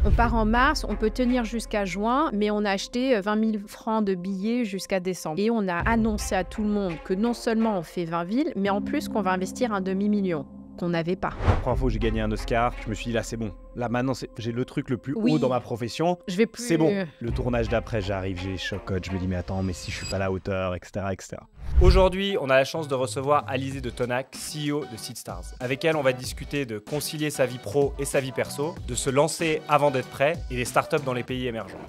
On part en mars, on peut tenir jusqu'à juin, mais on a acheté 20 000 francs de billets jusqu'à décembre. Et on a annoncé à tout le monde que non seulement on fait 20 villes, mais en plus qu'on va investir un demi-million qu'on n'avait pas. La première fois où j'ai gagné un Oscar, je me suis dit là c'est bon. Là maintenant j'ai le truc le plus haut dans ma profession. Je vais plus... C'est bon. Le tournage d'après, j'arrive, j'ai chocotte, je me dis mais attends, mais si je suis pas à la hauteur, etc. etc. Aujourd'hui, on a la chance de recevoir Alizée de Tonac, CEO de Seedstars. Avec elle, on va discuter de concilier sa vie pro et sa vie perso, de se lancer avant d'être prêt et des startups dans les pays émergents.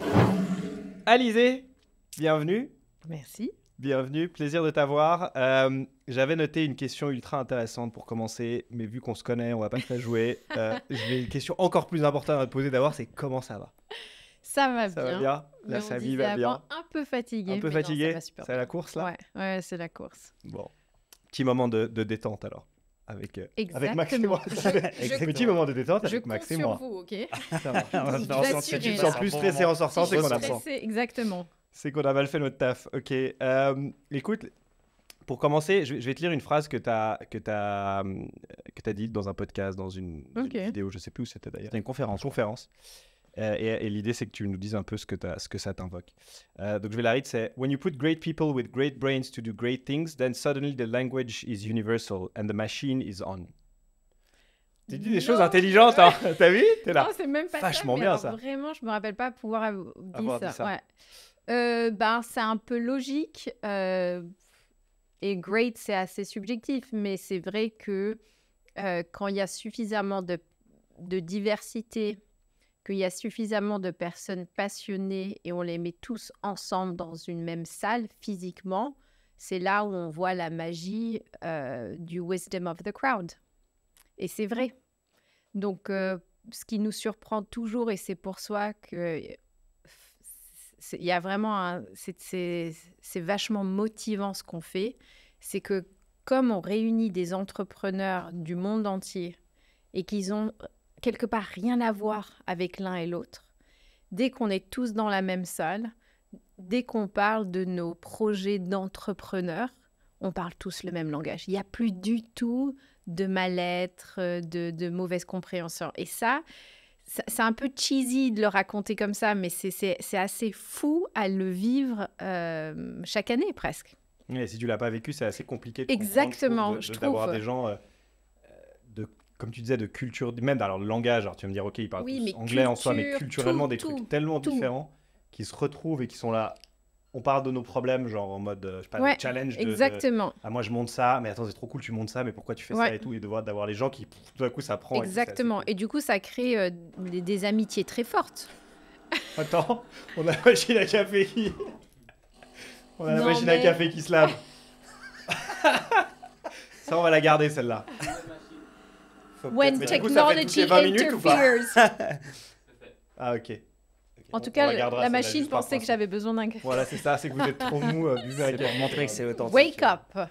Alizée, bienvenue. Merci. Bienvenue, plaisir de t'avoir. J'avais noté une question ultra intéressante pour commencer, mais vu qu'on se connaît, on va pas te la jouer. J'ai une question encore plus importante à te poser d'abord, c'est comment ça va? Ça va Ça bien. va bien. La famille va bien. Un peu fatigué. Un peu fatigué. C'est la course là? Ouais, c'est la course. Bon, petit moment de détente alors. Avec Max et moi. Petit moment de détente avec Max et moi. Je compte sur vous, ok? Ça marche. Je Tu te sens plus stressé en sortant, c'est qu'on a besoin. Exactement. C'est qu'on a mal fait notre taf. Ok. Écoute, pour commencer, je vais te lire une phrase que tu as dite dans un podcast, dans une vidéo, je ne sais plus où c'était d'ailleurs. C'était une conférence. Et l'idée, c'est que tu nous dises un peu ce que ça t'invoque. Donc, je vais la lire, c'est « When you put great people with great brains to do great things, then suddenly the language is universal and the machine is on. » Tu dis des choses intelligentes, hein. T'as vu? T'es là. Non, c'est même pas vachement ça, bien, alors, ça. Vraiment, je me rappelle pas pouvoir dire ça. ça. Ouais. C'est un peu logique. Et great, c'est assez subjectif, mais c'est vrai que quand il y a suffisamment de diversité, qu'il y a suffisamment de personnes passionnées et on les met tous ensemble dans une même salle physiquement, c'est là où on voit la magie du wisdom of the crowd. Et c'est vrai. Donc, ce qui nous surprend toujours, et c'est pour ça que il y a vraiment c'est vachement motivant ce qu'on fait, c'est que comme on réunit des entrepreneurs du monde entier et qu'ils ont quelque part rien à voir avec l'un et l'autre, dès qu'on est tous dans la même salle, dès qu'on parle de nos projets d'entrepreneurs, on parle tous le même langage. Il n'y a plus du tout de mal-être, de mauvaise compréhension. Et ça, c'est un peu cheesy de le raconter comme ça, mais c'est assez fou à le vivre chaque année presque. Et si tu ne l'as pas vécu, c'est assez compliqué de Exactement, je trouve, d'avoir des gens, comme tu disais, de culture, même dans le langage. Alors tu vas me dire, ok, ils parlent tous anglais en soi, mais culturellement des trucs tellement différents qui se retrouvent et qui sont là. On parle de nos problèmes, genre en mode, je sais pas, de challenge. Exactement. Ah, moi, je monte ça, mais attends, c'est trop cool, tu montes ça, mais pourquoi tu fais ça et tout, et d'avoir les gens qui, tout d'un coup, ça prend. Exactement. Et du coup, ça crée des amitiés très fortes. Attends, on a la machine à café qui... On a la machine à café qui se lave. Ça, on va la garder, celle-là. When technology interferes. Ah, ok. En tout cas, la machine pensait que j'avais besoin d'un café. Voilà, c'est ça, c'est que vous êtes trop mou. C'est pour montrer que c'est authentique. Wake up.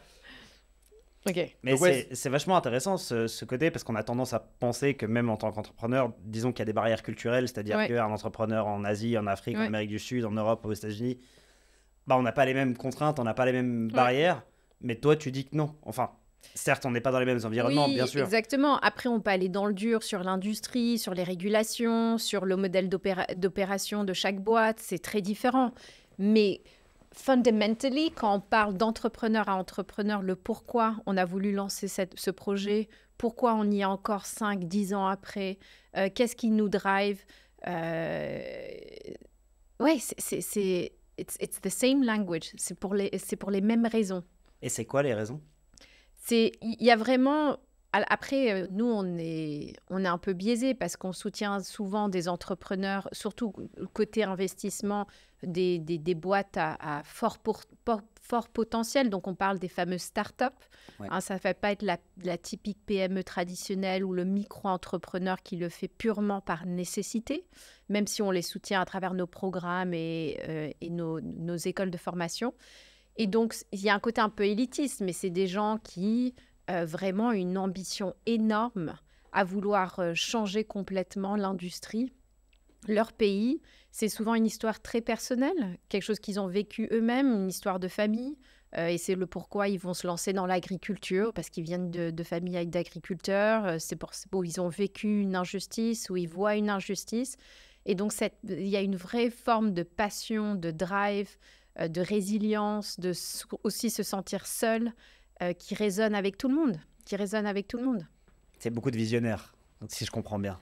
Ok. Mais c'est vachement intéressant ce côté, parce qu'on a tendance à penser que même en tant qu'entrepreneur, disons qu'il y a des barrières culturelles, c'est-à-dire qu'un entrepreneur en Asie, en Afrique, en Amérique du Sud, en Europe, aux États-Unis, on n'a pas les mêmes contraintes, on n'a pas les mêmes barrières, mais toi tu dis que non. Enfin, certes, on n'est pas dans les mêmes environnements, bien sûr. Exactement. Après, on peut aller dans le dur sur l'industrie, sur les régulations, sur le modèle d'opération de chaque boîte. C'est très différent. Mais fundamentally, quand on parle d'entrepreneur à entrepreneur, le pourquoi on a voulu lancer ce projet, pourquoi on y est encore 5-10 ans après, qu'est-ce qui nous drive, it's the same language. C'est pour les mêmes raisons. Et c'est quoi les raisons? Il y a vraiment... Après, nous, on est un peu biaisé parce qu'on soutient souvent des entrepreneurs, surtout côté investissement, des boîtes à fort potentiel. Donc, on parle des fameuses startups. Ouais. Ça ne va pas être la typique PME traditionnelle ou le micro-entrepreneur qui le fait purement par nécessité, même si on les soutient à travers nos programmes et nos écoles de formation. Et donc, il y a un côté un peu élitiste, mais c'est des gens qui vraiment ont une ambition énorme à vouloir changer complètement l'industrie. Leur pays, c'est souvent une histoire très personnelle, quelque chose qu'ils ont vécu eux-mêmes, une histoire de famille. Et c'est le pourquoi ils vont se lancer dans l'agriculture, parce qu'ils viennent de familles d'agriculteurs. C'est pour ils ont vécu une injustice ou ils voient une injustice. Et donc, il y a une vraie forme de passion, de drive, de résilience, aussi se sentir seul, qui résonne avec tout le monde. C'est beaucoup de visionnaires, si je comprends bien.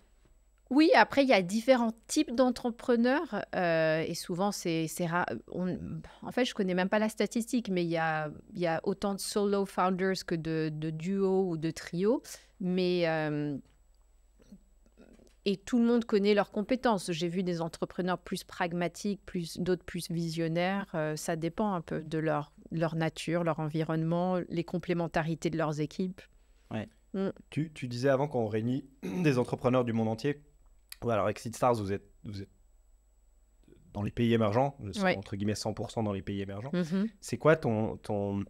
Oui, après, il y a différents types d'entrepreneurs et souvent, c'est rare. En fait, je ne connais même pas la statistique, mais il y a autant de solo founders que de duos ou de trios. Mais et tout le monde connaît leurs compétences. J'ai vu des entrepreneurs plus pragmatiques, d'autres plus visionnaires. Ça dépend un peu de leur nature, leur environnement, les complémentarités de leurs équipes. Ouais. Tu disais avant qu'on réunit des entrepreneurs du monde entier. Ouais, alors avec Seedstars, vous êtes dans les pays émergents, entre guillemets 100% dans les pays émergents. Mm-hmm. C'est quoi ton...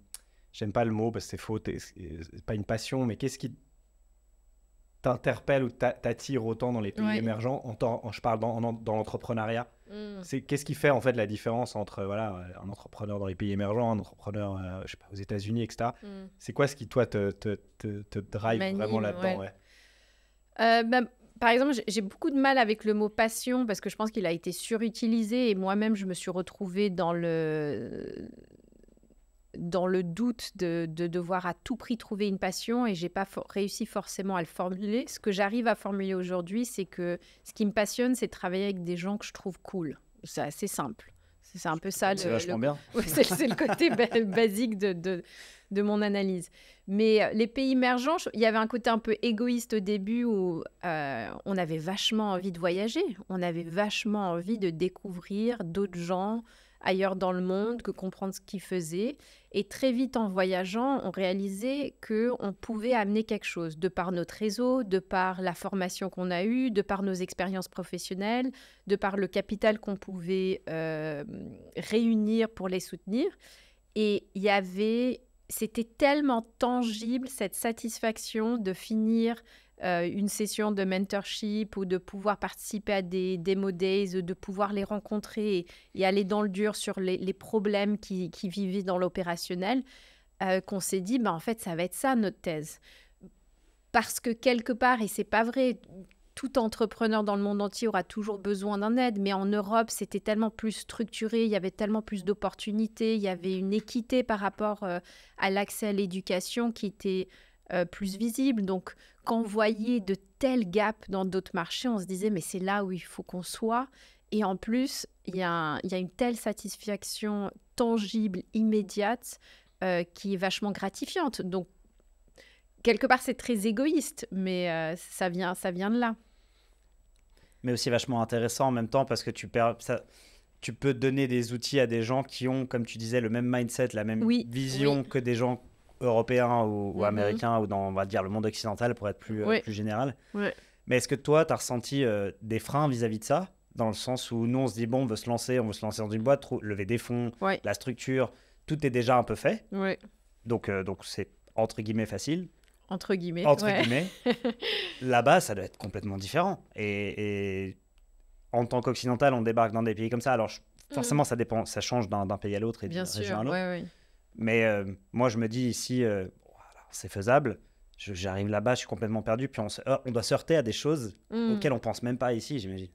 J'aime pas le mot parce que c'est faux, c'est pas une passion, mais qu'est-ce qui t'interpelle ou t'attire autant dans les pays émergents je parle dans l'entrepreneuriat. Qu'est-ce qui fait en fait la différence entre un entrepreneur dans les pays émergents, un entrepreneur je sais pas, aux États-Unis, etc. C'est quoi ce qui toi te drive vraiment là-dedans? Par exemple, j'ai beaucoup de mal avec le mot passion parce que je pense qu'il a été surutilisé et moi-même je me suis retrouvée dans le doute de devoir à tout prix trouver une passion et j'ai pas réussi forcément à le formuler. Ce que j'arrive à formuler aujourd'hui, c'est que ce qui me passionne, c'est de travailler avec des gens que je trouve cool. C'est assez simple. C'est un peu ça. C'est vachement bien. C'est le côté basique de mon analyse. Mais les pays émergents, il y avait un côté un peu égoïste au début où on avait vachement envie de voyager. On avait vachement envie de découvrir d'autres gens ailleurs dans le monde, que comprendre ce qu'ils faisaient. Et très vite, en voyageant, on réalisait qu'on pouvait amener quelque chose, de par notre réseau, de par la formation qu'on a eue, de par nos expériences professionnelles, de par le capital qu'on pouvait réunir pour les soutenir. Et c'était tellement tangible, cette satisfaction de finir une session de mentorship ou de pouvoir participer à des demo days, de pouvoir les rencontrer et aller dans le dur sur les problèmes qui vivaient dans l'opérationnel, qu'on s'est dit, en fait, ça va être ça notre thèse. Parce que quelque part, et c'est pas vrai, tout entrepreneur dans le monde entier aura toujours besoin d'un aide, mais en Europe, c'était tellement plus structuré, il y avait tellement plus d'opportunités, il y avait une équité par rapport à l'accès à l'éducation qui était plus visible. Donc, quand on voyait de tels gaps dans d'autres marchés, on se disait, mais c'est là où il faut qu'on soit. Et en plus, il y a une telle satisfaction tangible, immédiate, qui est vachement gratifiante. Donc, quelque part, c'est très égoïste, mais ça vient de là. Mais aussi vachement intéressant en même temps parce que tu peux donner des outils à des gens qui ont, comme tu disais, le même mindset, la même vision que des gens européens ou américains ou dans, on va dire, le monde occidental pour être plus général. Ouais. Mais est-ce que toi, tu as ressenti des freins vis-à-vis de ça, dans le sens où nous, on se dit, bon, on veut se lancer dans une boîte, lever des fonds, la structure, tout est déjà un peu fait. Ouais. Donc c'est entre guillemets facile. Entre guillemets. Là-bas, ça doit être complètement différent. Et en tant qu'occidental, on débarque dans des pays comme ça. Alors, forcément, ça dépend, ça change d'un pays à l'autre et d'une région à l'autre. Mais moi, je me dis ici, c'est faisable. J'arrive là-bas, je suis complètement perdu. Puis on doit se heurter à des choses auxquelles on ne pense même pas ici, j'imagine.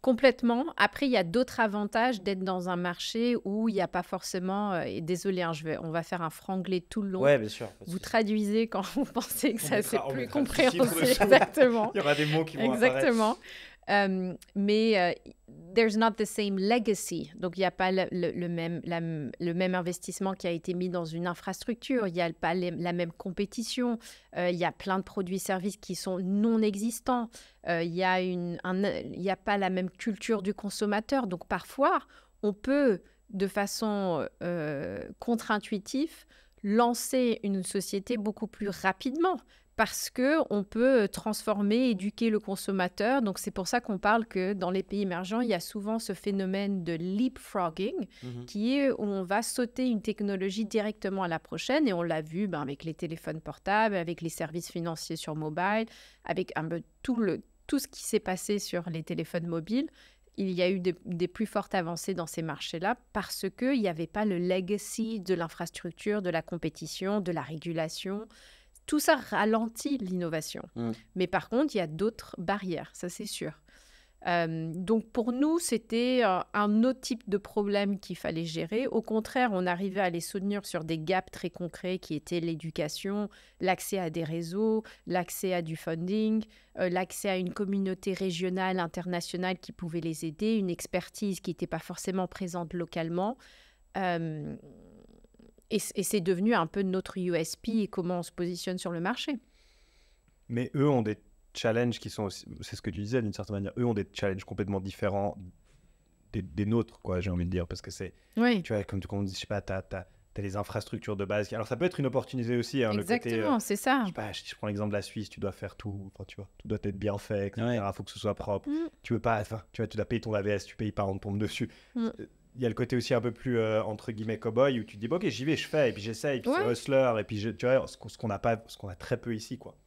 Complètement. Après, il y a d'autres avantages d'être dans un marché où il n'y a pas forcément... et désolé, on va faire un franglais tout le long. Oui, bien sûr. Vous traduisez quand vous pensez que ça, c'est plus compréhensible. Exactement. Il y aura des mots qui vont Exactement. Mais there's not the same legacy. Donc, il n'y a pas le même investissement qui a été mis dans une infrastructure. Il n'y a pas la même compétition. Il y a plein de produits-services qui sont non existants. Il n'y a pas la même culture du consommateur. Donc, parfois, on peut, de façon contre-intuitive, lancer une société beaucoup plus rapidement. Parce qu'on peut transformer, éduquer le consommateur. Donc, c'est pour ça qu'on parle que dans les pays émergents, il y a souvent ce phénomène de leapfrogging, qui est où on va sauter une technologie directement à la prochaine. Et on l'a vu avec les téléphones portables, avec les services financiers sur mobile, avec un peu tout ce qui s'est passé sur les téléphones mobiles. Il y a eu des plus fortes avancées dans ces marchés-là parce qu'il n'y avait pas le legacy de l'infrastructure, de la compétition, de la régulation. Tout ça ralentit l'innovation. Mais par contre, il y a d'autres barrières, ça c'est sûr. Donc pour nous, c'était un autre type de problème qu'il fallait gérer. Au contraire, on arrivait à les soutenir sur des gaps très concrets qui étaient l'éducation, l'accès à des réseaux, l'accès à du funding, l'accès à une communauté régionale, internationale qui pouvait les aider, une expertise qui n'était pas forcément présente localement. Et c'est devenu un peu notre USP et comment on se positionne sur le marché. Mais eux ont des challenges qui sont aussi, c'est ce que tu disais d'une certaine manière, eux ont des challenges complètement différents des nôtres, quoi, j'ai envie de dire, parce que c'est, tu vois, comme on dit, je sais pas, t'as les infrastructures de base. Alors ça peut être une opportunité aussi, hein, exactement, le côté, c'est ça. Je sais pas, je prends l'exemple de la Suisse, tu dois faire tout, enfin, tu vois, tout doit être bien fait, etc. Il faut que ce soit propre. Tu veux pas, enfin, tu vois, tu dois payer ton AVS, tu payes pas, on te tombe dessus. Il y a le côté aussi un peu plus, entre guillemets, cow-boy, où tu te dis, bon, ok, j'y vais, je fais, et puis j'essaye, et puis c'est hustler, et puis tu vois, ce qu'on a très peu ici, quoi.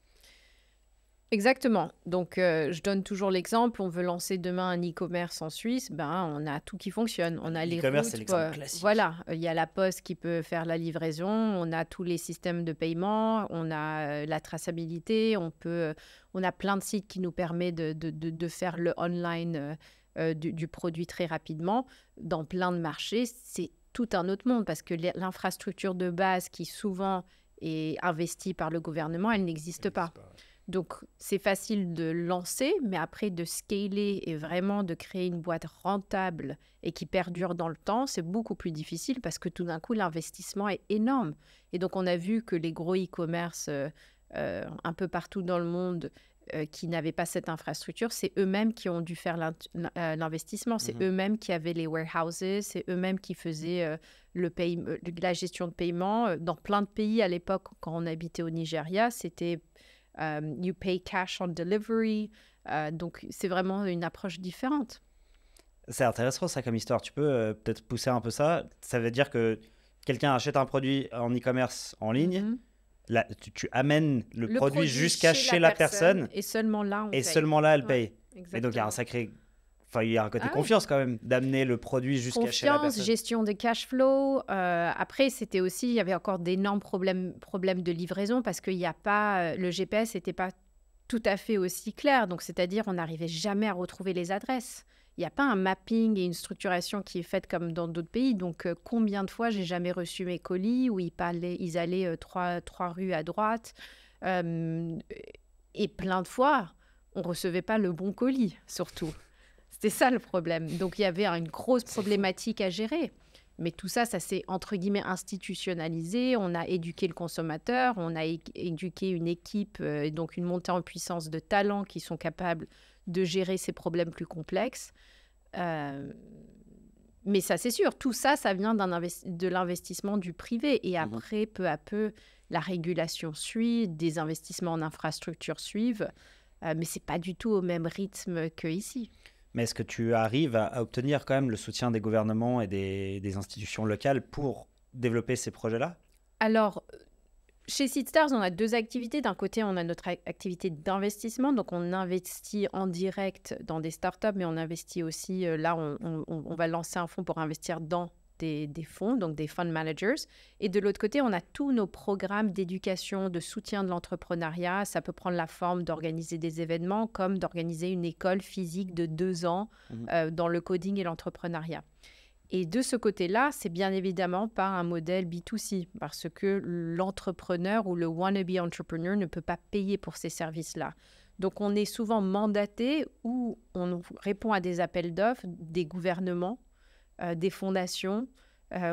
Exactement. Donc, je donne toujours l'exemple. On veut lancer demain un e-commerce en Suisse. Ben, on a tout qui fonctionne. On a les e-commerce, routes. c'est l'exemple classique. Voilà. Il y a la poste qui peut faire la livraison. On a tous les systèmes de paiement. On a la traçabilité. On a plein de sites qui nous permettent de faire le online du produit très rapidement. Dans plein de marchés, c'est tout un autre monde parce que l'infrastructure de base qui souvent est investie par le gouvernement, elle n'existe pas. Donc, c'est facile de lancer, mais après de scaler et vraiment de créer une boîte rentable et qui perdure dans le temps, c'est beaucoup plus difficile parce que tout d'un coup, l'investissement est énorme. Et donc, on a vu que les gros e-commerce un peu partout dans le monde qui n'avaient pas cette infrastructure, c'est eux-mêmes qui ont dû faire l'investissement. C'est eux-mêmes qui avaient les warehouses, c'est eux-mêmes qui faisaient la gestion de paiement. Dans plein de pays à l'époque, quand on habitait au Nigeria, c'était... you pay cash on delivery. Donc, c'est vraiment une approche différente. C'est intéressant, ça, comme histoire. Tu peux peut-être pousser un peu ça. Ça veut dire que quelqu'un achète un produit en e-commerce en ligne. Là, tu amènes le produit jusqu'à chez la personne. Et seulement là, on paye. Seulement là, elle paye. Exactement. Et donc, il y a un sacré... Enfin, il y a un côté confiance quand même, d'amener le produit jusqu'à chez la personne. Confiance, gestion de cash flow. Après, c'était aussi, il y avait encore d'énormes problèmes de livraison parce qu'il n'y a pas, le GPS n'était pas tout à fait aussi clair. Donc, c'est-à-dire, on n'arrivait jamais à retrouver les adresses. Il n'y a pas un mapping et une structuration qui est faite comme dans d'autres pays. Donc, combien de fois j'ai jamais reçu mes colis où ils allaient trois rues à droite. Et plein de fois, on ne recevait pas le bon colis, surtout. C'était ça le problème. Donc, il y avait une grosse problématique à gérer. Mais tout ça, ça s'est, entre guillemets, institutionnalisé. On a éduqué le consommateur, on a éduqué une équipe, et donc une montée en puissance de talents qui sont capables de gérer ces problèmes plus complexes. Mais ça, c'est sûr, tout ça, ça vient de l'investissement du privé. Et après, peu à peu, la régulation suit, des investissements en infrastructure suivent. Mais ce n'est pas du tout au même rythme qu'ici. Mais est-ce que tu arrives à obtenir quand même le soutien des gouvernements et des institutions locales pour développer ces projets-là? Alors, chez Seedstars, on a deux activités. D'un côté, on a notre activité d'investissement. Donc, on investit en direct dans des startups, mais on investit aussi, là, on va lancer un fonds pour investir dans des fonds, donc des fund managers. Et de l'autre côté, on a tous nos programmes d'éducation, de soutien de l'entrepreneuriat. Ça peut prendre la forme d'organiser des événements comme d'organiser une école physique de 2 ans dans le coding et l'entrepreneuriat. Et de ce côté-là, c'est bien évidemment pas un modèle B2C parce que l'entrepreneur ou le wannabe entrepreneur ne peut pas payer pour ces services-là. Donc, on est souvent mandaté ou on répond à des appels d'offres des gouvernements, des fondations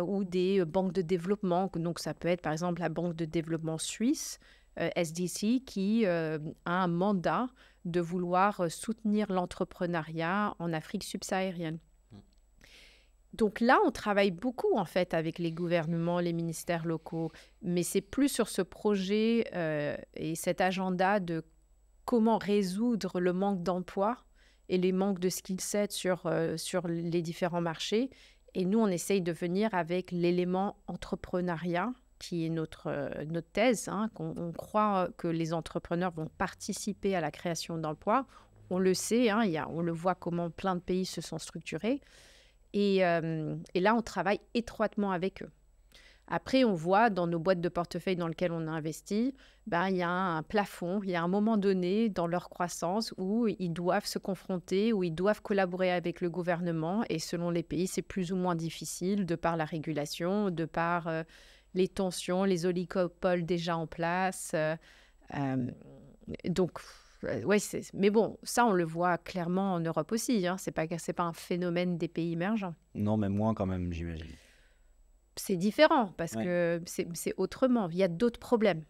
ou des banques de développement. Donc, ça peut être par exemple la Banque de développement suisse, SDC, qui a un mandat de vouloir soutenir l'entrepreneuriat en Afrique subsaharienne. Donc là, on travaille beaucoup en fait avec les gouvernements, les ministères locaux, mais c'est plus sur ce projet et cet agenda de comment résoudre le manque d'emploi et les manques de skill set sur les différents marchés. Et nous, on essaye de venir avec l'élément entrepreneuriat, qui est notre thèse, qu'on croit que les entrepreneurs vont participer à la création d'emplois. On le sait, on le voit comment plein de pays se sont structurés. Et là, on travaille étroitement avec eux. Après, on voit dans nos boîtes de portefeuille dans lesquelles on a investi, il y a un plafond, il y a un moment donné dans leur croissance où ils doivent se confronter, où ils doivent collaborer avec le gouvernement. Et selon les pays, c'est plus ou moins difficile de par la régulation, de par les tensions, les oligopoles déjà en place. Donc, ouais, mais bon, ça, on le voit clairement en Europe aussi. Hein. C'est pas un phénomène des pays émergents. Non, mais moins quand même, j'imagine. C'est différent parce que c'est autrement. Il y a d'autres problèmes.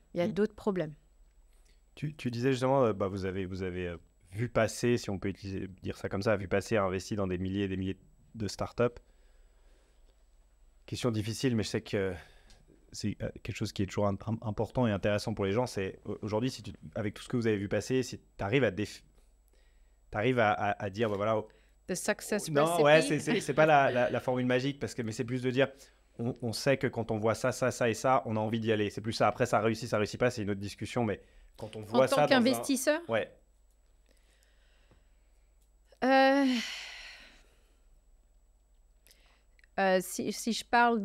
Tu disais justement, vous avez vu passer, si on peut dire ça comme ça, vu passer, investi dans des milliers et des milliers de startups. Question difficile, mais je sais que c'est quelque chose qui est toujours important et intéressant pour les gens. C'est aujourd'hui, avec tout ce que vous avez vu passer, si tu arrives à dire, voilà. The success non, recipe. ouais, c'est pas la formule magique, mais c'est plus de dire, on sait que quand on voit ça et ça, on a envie d'y aller. C'est plus ça. Après, ça réussit pas, c'est une autre discussion, mais quand on voit ça. En tant qu'investisseur Ouais. Si je parle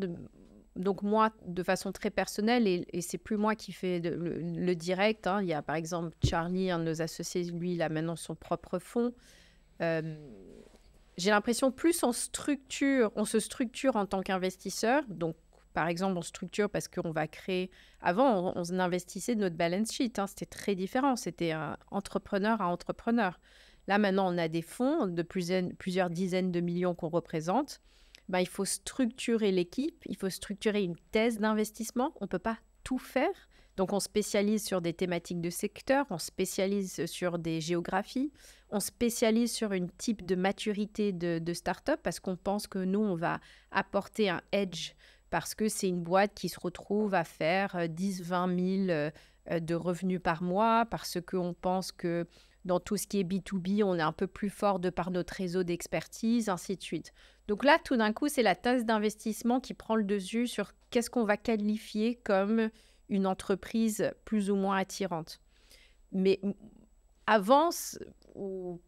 donc moi, de façon très personnelle, et c'est plus moi qui fais le direct. Hein. Il y a par exemple Charlie, un de nos associés, lui, il a maintenant son propre fonds. J'ai l'impression plus on se structure en tant qu'investisseur. Donc, par exemple, on structure parce qu'on va créer... Avant, on investissait de notre balance sheet. Hein. C'était très différent. C'était un entrepreneur à entrepreneur. Là, maintenant, on a des fonds de plusieurs dizaines de millions qu'on représente. Il faut structurer l'équipe, il faut structurer une thèse d'investissement. On ne peut pas tout faire. Donc, on spécialise sur des thématiques de secteur, on spécialise sur des géographies, on spécialise sur une type de maturité de start-up parce qu'on pense que nous, on va apporter un edge parce que c'est une boîte qui se retrouve à faire 10, 20 000 de revenus par mois, parce qu'on pense que dans tout ce qui est B2B, on est un peu plus fort de par notre réseau d'expertise, ainsi de suite. Donc là, tout d'un coup, c'est la thèse d'investissement qui prend le dessus sur qu'est-ce qu'on va qualifier comme une entreprise plus ou moins attirante. Mais avant,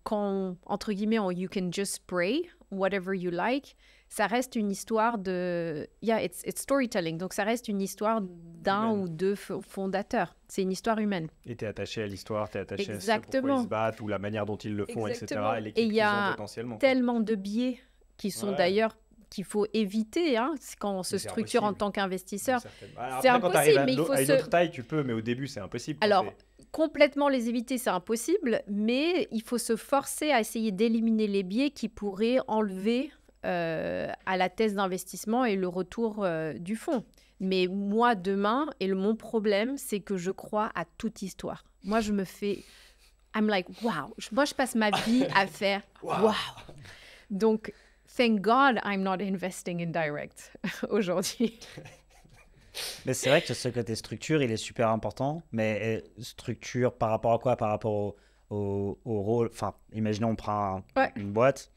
quand, entre guillemets, you can just spray whatever you like, ça reste une histoire de... it's storytelling. Donc, ça reste une histoire d'un ou deux fondateurs. C'est une histoire humaine. Et tu es attaché à l'histoire, tu es attaché Exactement. à ce pourquoi ils se battent ou la manière dont ils le font, Exactement. etc. Et l'équipe il y a potentiellement. Tellement de biais qui sont d'ailleurs qu'il faut éviter quand on se structure en tant qu'investisseur. Alors, c'est après, impossible, mais il faut à une autre taille, tu peux, mais au début, c'est impossible. Alors, complètement les éviter, c'est impossible, mais il faut se forcer à essayer d'éliminer les biais qui pourraient enlever à la thèse d'investissement et le retour du fonds. Mais moi, demain, mon problème, c'est que je crois à toute histoire. Moi, je me fais... I'm like, wow. Moi, je passe ma vie à faire wow. Donc, thank God I'm not investing in direct aujourd'hui. Mais c'est vrai que ce côté structure, il est super important. Mais structure par rapport à quoi? Par rapport au rôle. Enfin, imaginons, on prend une boîte.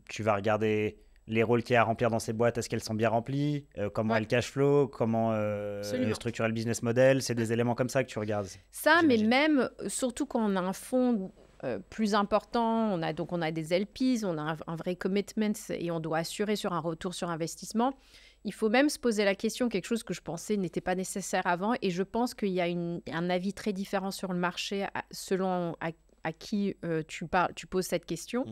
Tu vas regarder les rôles qu'il y a à remplir dans ces boîtes. Est-ce qu'elles sont bien remplies? Comment est le cash flow? Comment structurer le business model? C'est des éléments comme ça que tu regardes. Ça, mais même, surtout quand on a un fonds plus important, on a des LPs, on a un vrai commitment et on doit assurer sur un retour sur investissement. Il faut même se poser la question, quelque chose que je pensais n'était pas nécessaire avant, et je pense qu'il y a un avis très différent sur le marché selon à qui tu poses cette question.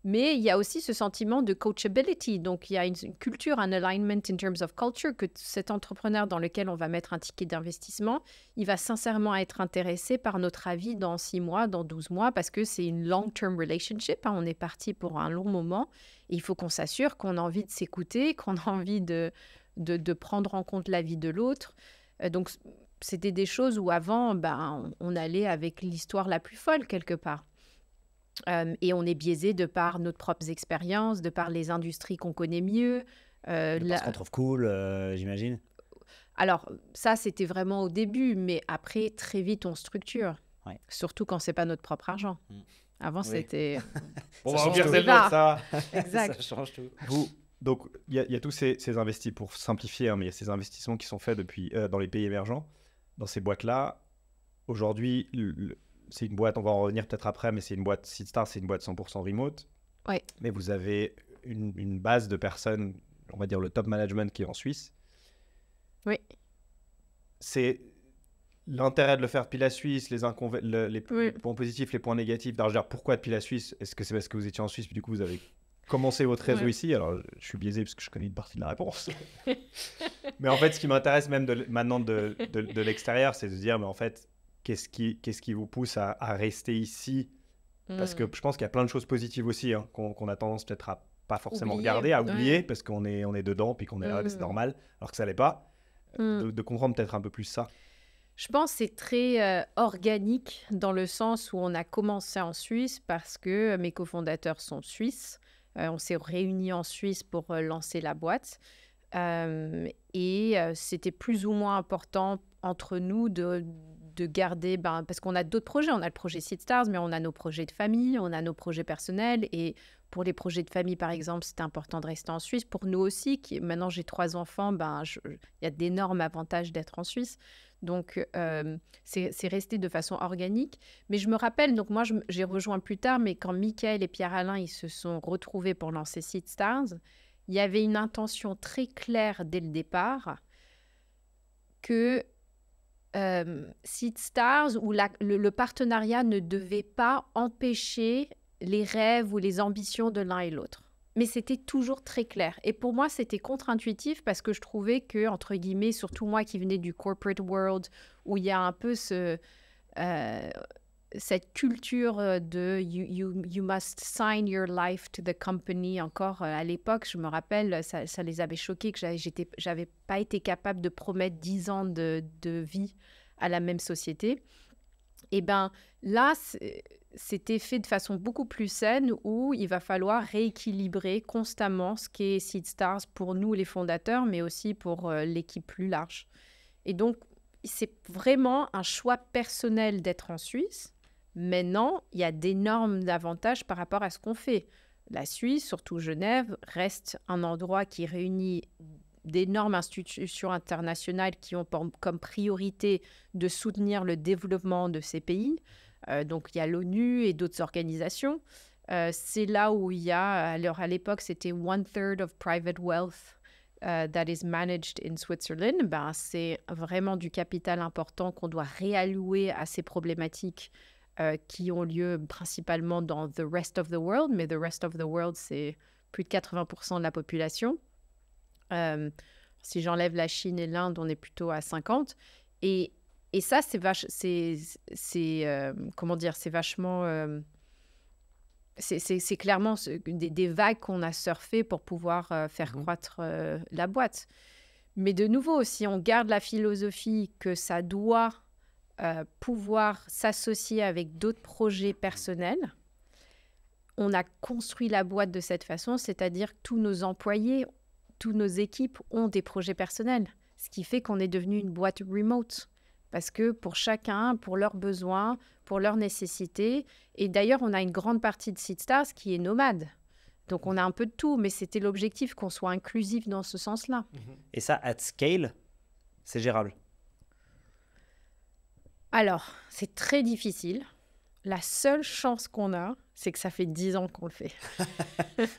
Mais il y a aussi ce sentiment de coachability. Donc, il y a une culture, un alignment in terms of culture, que cet entrepreneur dans lequel on va mettre un ticket d'investissement, il va sincèrement être intéressé par notre avis dans 6 mois, dans 12 mois, parce que c'est une long-term relationship. Hein, on est parti pour un long moment. Et il faut qu'on s'assure qu'on a envie de s'écouter, qu'on a envie de prendre en compte l'avis de l'autre. Donc, c'était des choses où avant, on allait avec l'histoire la plus folle quelque part. Et on est biaisé de par nos propres expériences, de par les industries qu'on connaît mieux. Parce qu'on trouve cool, j'imagine. Alors, ça, c'était vraiment au début, mais après, très vite, on structure. Ouais. Surtout quand c'est pas notre propre argent. Avant, c'était... On va dire ça. Exact. Ça change tout. Donc, il y a tous ces investissements, pour simplifier, hein, mais il y a ces investissements qui sont faits depuis dans les pays émergents. Dans ces boîtes-là, aujourd'hui... C'est une boîte, on va en revenir peut-être après, mais c'est une boîte Seedstars, c'est une boîte 100% remote. Ouais. Mais vous avez une base de personnes, on va dire le top management qui est en Suisse. Oui. C'est l'intérêt de le faire depuis la Suisse, les points positifs, les points négatifs. Alors, je veux dire, pourquoi depuis la Suisse? Est-ce que c'est parce que vous étiez en Suisse, puis du coup, vous avez commencé votre réseau ici? Alors, je suis biaisé parce que je connais une partie de la réponse. Mais en fait, ce qui m'intéresse même maintenant de l'extérieur, c'est de se dire, mais en fait, qu'est-ce qui vous pousse à rester ici? Parce que je pense qu'il y a plein de choses positives aussi, hein, qu'on a tendance peut-être à pas forcément regarder, à oublier, parce qu'on est dedans, puis qu'on est là, c'est normal, alors que ça l'est pas. De comprendre peut-être un peu plus ça. Je pense que c'est très organique dans le sens où on a commencé en Suisse parce que mes cofondateurs sont suisses. On s'est réunis en Suisse pour lancer la boîte. Et c'était plus ou moins important entre nous de garder... parce qu'on a d'autres projets. On a le projet Seedstars, mais on a nos projets de famille, on a nos projets personnels. Et pour les projets de famille, par exemple, c'était important de rester en Suisse. Pour nous aussi, maintenant j'ai 3 enfants, il y a d'énormes avantages d'être en Suisse. Donc, c'est resté de façon organique. Mais je me rappelle, donc moi, j'ai rejoint plus tard, mais quand Michael et Pierre-Alain, ils se sont retrouvés pour lancer Seedstars, il y avait une intention très claire dès le départ que Seedstars ou le partenariat ne devait pas empêcher les rêves ou les ambitions de l'un et l'autre. Mais c'était toujours très clair. Et pour moi, c'était contre-intuitif parce que je trouvais que, entre guillemets, surtout moi qui venais du corporate world, où il y a un peu cette culture de you must sign your life to the company. Encore à l'époque, je me rappelle, ça les avait choqués que j'avais pas été capable de promettre 10 ans de vie à la même société. Et bien là, c'était fait de façon beaucoup plus saine où il va falloir rééquilibrer constamment ce qu'est Seedstars pour nous, les fondateurs, mais aussi pour l'équipe plus large. Et donc, c'est vraiment un choix personnel d'être en Suisse. Maintenant, il y a d'énormes avantages par rapport à ce qu'on fait. La Suisse, surtout Genève, reste un endroit qui réunit d'énormes institutions internationales qui ont comme priorité de soutenir le développement de ces pays. Donc, il y a l'ONU et d'autres organisations. C'est là où il y a, alors à l'époque, c'était 1/3 of private wealth that is managed in Switzerland. C'est vraiment du capital important qu'on doit réallouer à ces problématiques qui ont lieu principalement dans the rest of the world. Mais the rest of the world, c'est plus de 80% de la population. Si j'enlève la Chine et l'Inde, on est plutôt à 50%. Et ça, c'est vachement... c'est clairement des vagues qu'on a surfées pour pouvoir faire croître la boîte. Mais de nouveau, si on garde la philosophie que ça doit pouvoir s'associer avec d'autres projets personnels, on a construit la boîte de cette façon, c'est-à-dire que tous nos employés, toutes nos équipes ont des projets personnels, ce qui fait qu'on est devenu une boîte remote. Parce que pour chacun, pour leurs besoins, pour leurs nécessités. Et d'ailleurs, on a une grande partie de Seedstars qui est nomade. Donc, on a un peu de tout, mais c'était l'objectif qu'on soit inclusif dans ce sens-là. Et ça, at scale, c'est gérable? Alors, c'est très difficile. La seule chance qu'on a, c'est que ça fait 10 ans qu'on le fait.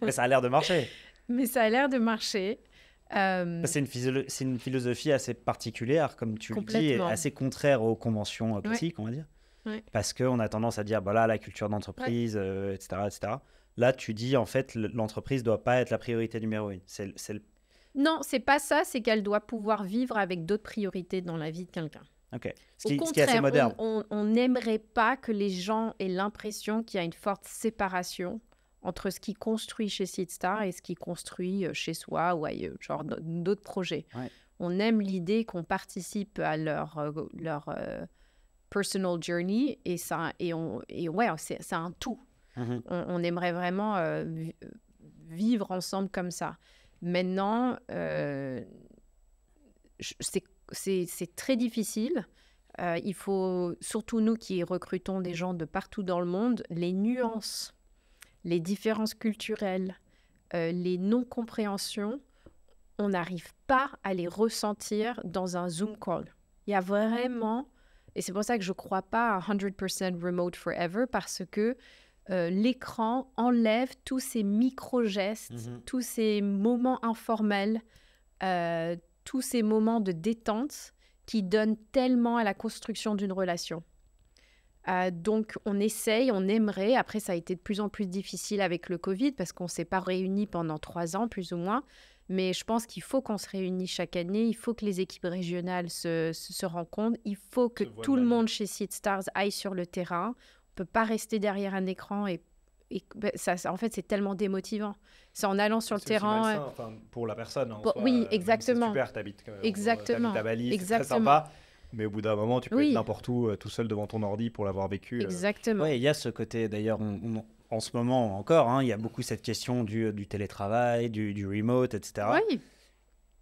Mais ça a l'air de marcher. Mais ça a l'air de marcher. C'est une philosophie assez particulière, comme tu le dis, et assez contraire aux conventions classiques, on va dire. Ouais. Parce qu'on a tendance à dire, voilà, la culture d'entreprise, etc., etc. Là, tu dis, en fait, l'entreprise ne doit pas être la priorité numéro 1. Non, c'est pas ça, c'est qu'elle doit pouvoir vivre avec d'autres priorités dans la vie de quelqu'un. Ok. Au contraire, ce qui est assez moderne. On n'aimerait pas que les gens aient l'impression qu'il y a une forte séparation entre ce qu'ils construisent chez Seedstars et ce qu'ils construisent chez soi ou ailleurs, genre d'autres projets. Ouais. On aime l'idée qu'on participe à leur personal journey et c'est un tout. Mm-hmm. On aimerait vraiment vivre ensemble comme ça. Maintenant, c'est très difficile. Il faut, surtout nous qui recrutons des gens de partout dans le monde, les nuances, les différences culturelles, les non-compréhensions, on n'arrive pas à les ressentir dans un Zoom call. Il y a vraiment, et c'est pour ça que je ne crois pas à 100% remote forever, parce que l'écran enlève tous ces micro-gestes, tous ces moments informels, tous ces moments de détente qui donnent tellement à la construction d'une relation. Donc, on essaye, on aimerait. Après, ça a été de plus en plus difficile avec le Covid parce qu'on ne s'est pas réunis pendant 3 ans, plus ou moins. Mais je pense qu'il faut qu'on se réunisse chaque année. Il faut que les équipes régionales se rencontrent. Il faut que tout le monde chez Seedstars aille sur le terrain. On ne peut pas rester derrière un écran et ça, en fait, c'est tellement démotivant. C'est en allant sur le terrain. C'est malsain, enfin, pour la personne. En soi, oui, exactement. C'est super, t'habites exactement. à Bali, exactement. c'est très sympa. Mais au bout d'un moment, tu peux être n'importe où, tout seul devant ton ordi pour l'avoir vécu. Exactement. Oui, il y a ce côté, d'ailleurs, en ce moment encore, il y a beaucoup cette question du télétravail, du remote, etc. Oui.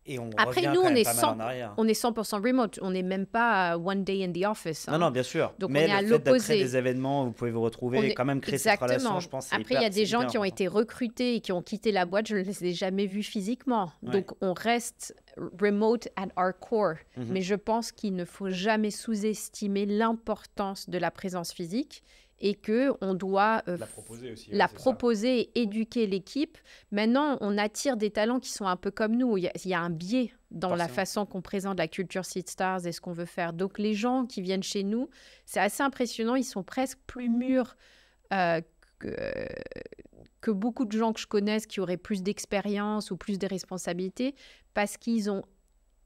Et après, nous, on est 100% remote. On n'est même pas one day in the office. Non, bien sûr. Donc, mais on est à le fait de l'opposé. créer des événements, vous pouvez vous retrouver et quand même créer cette relation, je pense. Après, il y a des gens qui ont été recrutés et qui ont quitté la boîte. Je ne les ai jamais vus physiquement. Ouais. Donc, on reste remote at our core. Mais je pense qu'il ne faut jamais sous-estimer l'importance de la présence physique et qu'on doit la proposer et éduquer l'équipe. Maintenant, on attire des talents qui sont un peu comme nous. Il y a un biais dans la façon qu'on présente la culture Seedstars et ce qu'on veut faire. Donc, les gens qui viennent chez nous, c'est assez impressionnant. Ils sont presque plus mûrs que beaucoup de gens que je connaisse qui auraient plus d'expérience ou plus de responsabilités parce qu'ils ont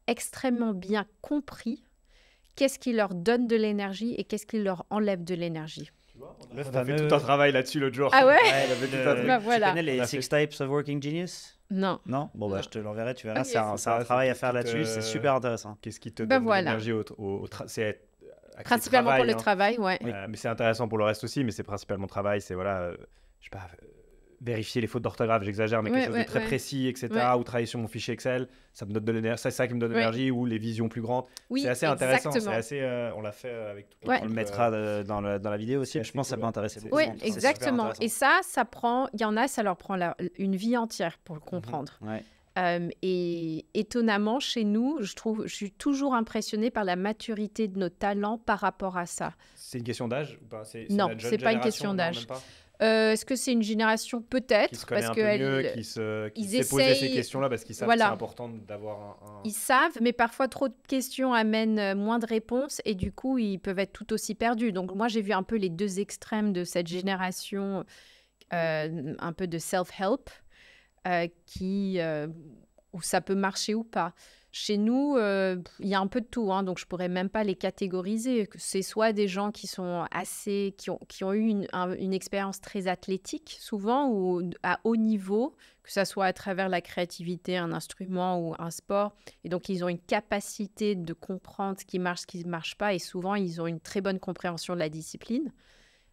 extrêmement bien compris qu'est-ce qui leur donne de l'énergie et qu'est-ce qui leur enlève de l'énergie. On a fait tout un travail là-dessus l'autre jour. Ah ouais, voilà. Tu connais les 6 Types of Working Genius? Non. Non? Bon, je te l'enverrai, tu verras. Okay, c'est un travail à faire là-dessus, c'est super intéressant. Qu'est-ce qui te donne de l'énergie c'est principalement pour le travail, ouais. Mais c'est intéressant pour le reste aussi, mais c'est principalement travail. C'est, je sais pas, vérifier les fautes d'orthographe, j'exagère, mais quelque chose de très précis, etc. Ou travailler sur mon fichier Excel, ça me donne de l'énergie. C'est ça qui me donne de l'énergie, ou les visions plus grandes. Oui, c'est assez intéressant. C'est assez, on l'a fait avec tout. On le mettra dans la vidéo aussi. Je pense que ça peut intéresser beaucoup. Oui, exactement. Et ça prend, il y en a, ça leur prend une vie entière pour le comprendre. Et étonnamment, chez nous, je suis toujours impressionnée par la maturité de nos talents par rapport à ça. C'est une question d'âge ou pas? Non, c'est pas une question d'âge. Est-ce que c'est une génération peut-être qui se connaît un peu mieux, qui s'est posé ces questions-là parce qu'ils savent que c'est important d'avoir un... Ils savent, mais parfois trop de questions amènent moins de réponses et du coup, ils peuvent être tout aussi perdus. Donc moi, j'ai vu un peu les deux extrêmes de cette génération, un peu de self-help, où ça peut marcher ou pas. Chez nous, il y a un peu de tout, donc je ne pourrais même pas les catégoriser. C'est soit des gens qui sont qui ont eu une expérience très athlétique, souvent, ou à haut niveau, que ce soit à travers la créativité, un instrument ou un sport. Et donc, ils ont une capacité de comprendre ce qui marche, ce qui ne marche pas. Et souvent, ils ont une très bonne compréhension de la discipline.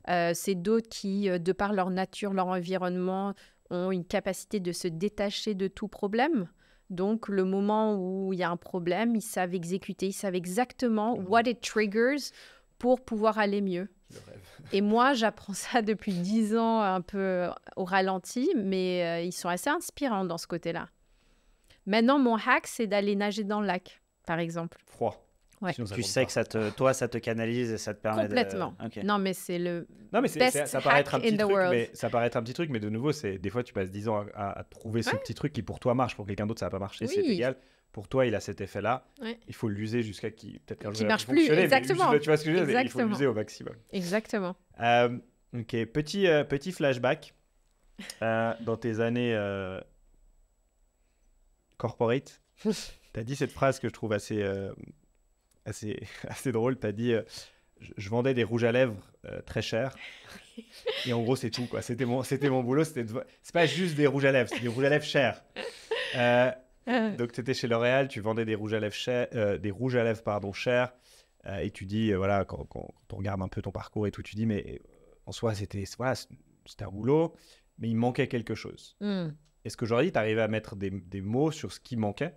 C'est d'autres qui, de par leur nature, leur environnement, ont une capacité de se détacher de tout problème. Donc, le moment où il y a un problème, ils savent exécuter, ils savent exactement what it triggers pour pouvoir aller mieux. Et moi, j'apprends ça depuis 10 ans, un peu au ralenti, mais ils sont assez inspirants dans ce côté-là. Maintenant, mon hack, c'est d'aller nager dans le lac, par exemple. Froid. Ouais. Tu sais que ça te canalise et ça te permet complètement. Okay. Non, mais c'est le ça paraît être un petit truc, mais ça paraît être un petit truc, mais de nouveau, des fois, tu passes 10 ans à trouver ce petit truc qui, pour toi, marche. Pour quelqu'un d'autre, ça va pas marcher, c'est égal. Pour toi, il a cet effet-là. Il faut l'user jusqu'à peut-être qu'un jour il marche plus. Exactement. Mais tu vois ce que je veux dire? Il faut l'user au maximum. Exactement. Ok, petit flashback dans tes années corporate. Tu as dit cette phrase que je trouve assez drôle. Tu as dit je vendais des rouges à lèvres très chers. Et en gros, c'est tout, quoi. C'était mon boulot. C'est pas juste des rouges à lèvres, c'est des rouges à lèvres chers. Donc, tu étais chez L'Oréal, tu vendais des rouges à lèvres chers. Et tu dis, quand on regarde un peu ton parcours et tout, tu dis, mais en soi, c'était un boulot, mais il manquait quelque chose. Est-ce qu'aujourd'hui, tu arrives à mettre des mots sur ce qui manquait?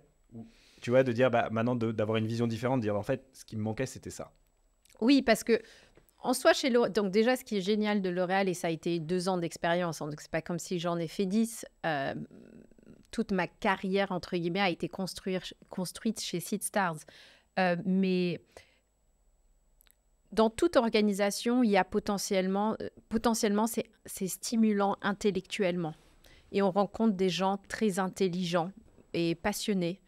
Tu vois, de dire, maintenant, d'avoir une vision différente, de dire, en fait, ce qui me manquait, c'était ça. Oui, parce que, en soi, chez L'Oréal, donc déjà, ce qui est génial de L'Oréal, et ça a été 2 ans d'expérience, donc c'est pas comme si j'en ai fait 10, toute ma carrière, entre guillemets, a été construite chez Seedstars. Mais dans toute organisation, il y a potentiellement c'est stimulant intellectuellement. Et on rencontre des gens très intelligents et passionnés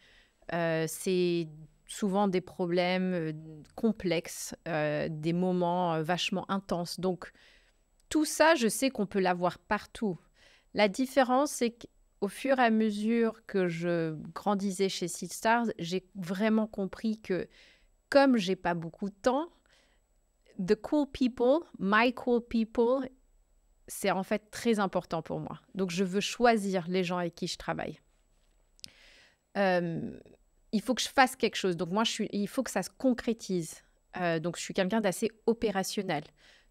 c'est souvent des problèmes complexes, des moments vachement intenses. Donc, tout ça, je sais qu'on peut l'avoir partout. La différence, c'est qu'au fur et à mesure que je grandissais chez Seed Stars, j'ai vraiment compris que comme j'ai pas beaucoup de temps, the cool people, my cool people, c'est en fait très important pour moi. Donc, je veux choisir les gens avec qui je travaille. Il faut que je fasse quelque chose. Donc, moi, il faut que ça se concrétise. Donc, je suis quelqu'un d'assez opérationnel.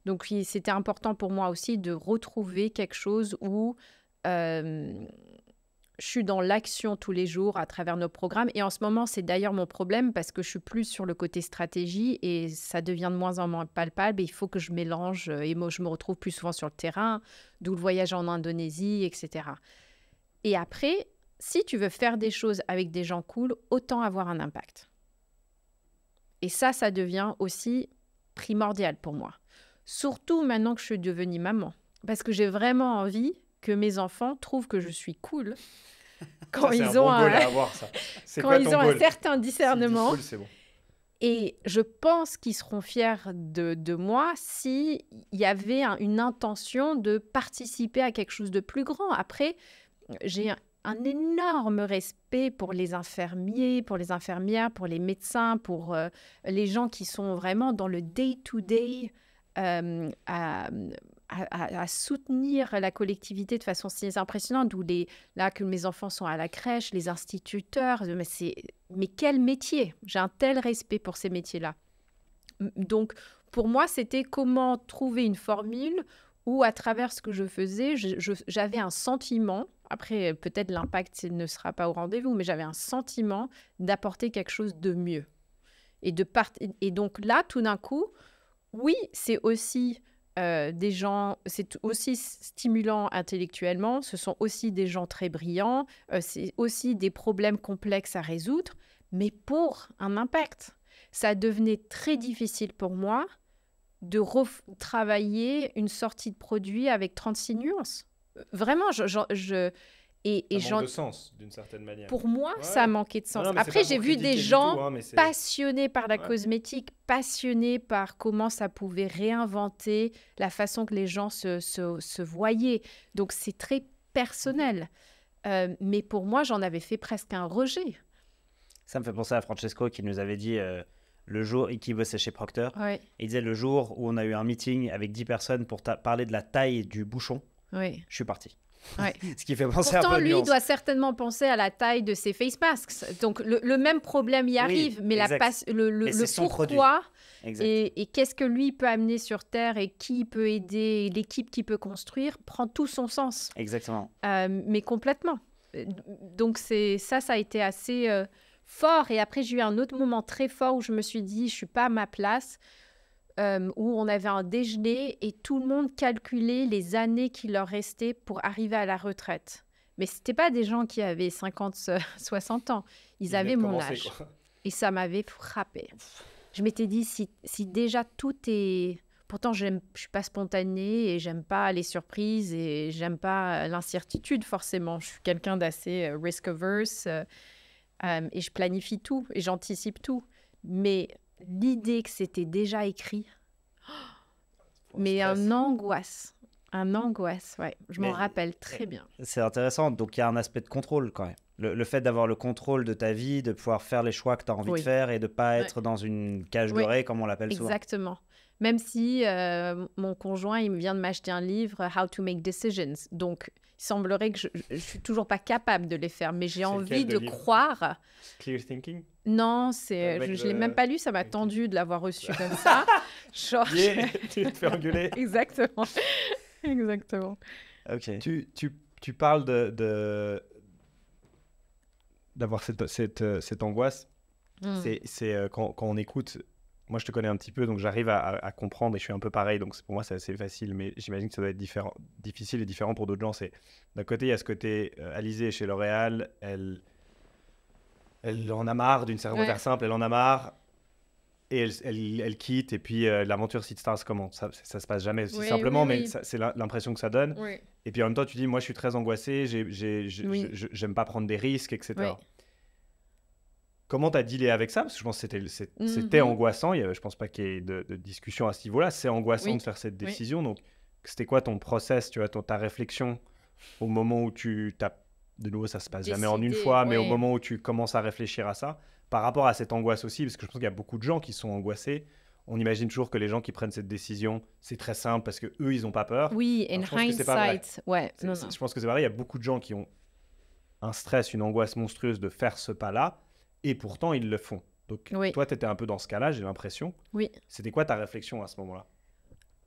Donc, c'était important pour moi aussi de retrouver quelque chose où je suis dans l'action tous les jours à travers nos programmes. Et en ce moment, c'est d'ailleurs mon problème parce que je suis plus sur le côté stratégie et ça devient de moins en moins palpable. Et il faut que je mélange et moi, je me retrouve plus souvent sur le terrain, d'où le voyage en Indonésie, etc. Et après, si tu veux faire des choses avec des gens cool, autant avoir un impact. Et ça devient aussi primordial pour moi. Surtout maintenant que je suis devenue maman. Parce que j'ai vraiment envie que mes enfants trouvent que je suis cool quand ils ont un certain discernement. Cool, c'est bon. Et je pense qu'ils seront fiers de moi s'il y avait une intention de participer à quelque chose de plus grand. Après, j'ai un énorme respect pour les infirmiers, pour les infirmières, pour les médecins, pour les gens qui sont vraiment dans le day-to-day à soutenir la collectivité de façon si impressionnante, d'où là que mes enfants sont à la crèche, les instituteurs, mais quel métier! J'ai un tel respect pour ces métiers-là. Donc, pour moi, c'était comment trouver une formule où, à travers ce que je faisais, j'avais un sentiment, après, peut-être l'impact ne sera pas au rendez-vous, mais j'avais un sentiment d'apporter quelque chose de mieux. Et donc là, tout d'un coup, oui, c'est aussi des gens, c'est aussi stimulant intellectuellement, ce sont aussi des gens très brillants, c'est aussi des problèmes complexes à résoudre, mais pour un impact. Ça devenait très difficile pour moi de retravailler une sortie de produit avec 36 nuances. Vraiment, ça manque de sens, d'une certaine manière. Pour moi, ça a manqué de sens. Après, j'ai vu des gens passionnés par la cosmétique, passionnés par comment ça pouvait réinventer la façon que les gens se voyaient. Donc, c'est très personnel. Mais pour moi, j'en avais fait presque un rejet. Ça me fait penser à Francesco qui nous avait dit le jour qui bossait chez Procter. Ouais. Il disait le jour où on a eu un meeting avec 10 personnes pour parler de la taille du bouchon, je suis parti. Ouais. Ce qui fait penser Pourtant, un peu lui, nuance. il doit certainement penser à la taille de ses face masks. Donc, le même problème y arrive, mais le pourquoi et qu'est-ce que lui peut amener sur Terre et qui peut aider, l'équipe qui peut construire, prend tout son sens. Exactement. Mais complètement. Donc, ça a été assez fort. Et après, j'ai eu un autre moment très fort où je me suis dit, je ne suis pas à ma place. Où on avait un déjeuner et tout le monde calculait les années qui leur restaient pour arriver à la retraite. Mais ce n'étaient pas des gens qui avaient 50, 60 ans. Ils avaient mon âge. Quoi. Et ça m'avait frappée. Je m'étais dit, si déjà tout est... Pourtant, je ne suis pas spontanée et j'aime pas les surprises et j'aime pas l'incertitude forcément. Je suis quelqu'un d'assez risk-averse et je planifie tout et j'anticipe tout. Mais... l'idée que c'était déjà écrit, mais une angoisse, ouais. Je m'en rappelle très bien. C'est intéressant, donc il y a un aspect de contrôle quand même. Le fait d'avoir le contrôle de ta vie, de pouvoir faire les choix que tu as envie de faire et de ne pas être dans une cage dorée, comme on l'appelle souvent. Exactement. Même si mon conjoint, il vient de m'acheter un livre « How to make decisions ». Donc, il semblerait que je ne suis toujours pas capable de les faire, mais j'ai envie de croire. Clear Thinking? Non, je ne l'ai même pas lu, ça m'a tendu de l'avoir reçu comme ça. Genre, tu te fais engueuler. Exactement. Exactement. Ok. Tu parles d'avoir cette angoisse. C'est quand on écoute... Moi, je te connais un petit peu, donc j'arrive à comprendre et je suis un peu pareil. Donc, pour moi, c'est assez facile, mais j'imagine que ça doit être difficile et différent pour d'autres gens. D'un côté, il y a ce côté Alizée chez L'Oréal, elle en a marre d'une certaine manière simple, elle en a marre et elle quitte. Et puis, l'aventure Seed Stars commence. Ça se passe jamais aussi simplement, mais c'est l'impression que ça donne. Oui. Et puis, en même temps, tu dis, moi, je suis très angoissé, j'aime pas prendre des risques, etc. Oui. Comment tu as dealé avec ça? Parce que je pense que c'était angoissant. Je pense pas qu'il y ait de discussion à ce niveau-là. C'est angoissant de faire cette décision. Donc, c'était quoi ton process, tu vois, ta réflexion au moment où tu t'as... De nouveau, ça se passe jamais en une fois, mais au moment où tu commences à réfléchir à ça, par rapport à cette angoisse aussi, parce que je pense qu'il y a beaucoup de gens qui sont angoissés. On imagine toujours que les gens qui prennent cette décision, c'est très simple parce qu'eux, ils n'ont pas peur. Oui, in hindsight, ouais. Je pense que c'est vrai, il y a beaucoup de gens qui ont un stress, une angoisse monstrueuse de faire ce pas-là, et pourtant, ils le font. Donc, toi, tu étais un peu dans ce cas-là, j'ai l'impression. Oui. C'était quoi ta réflexion à ce moment-là?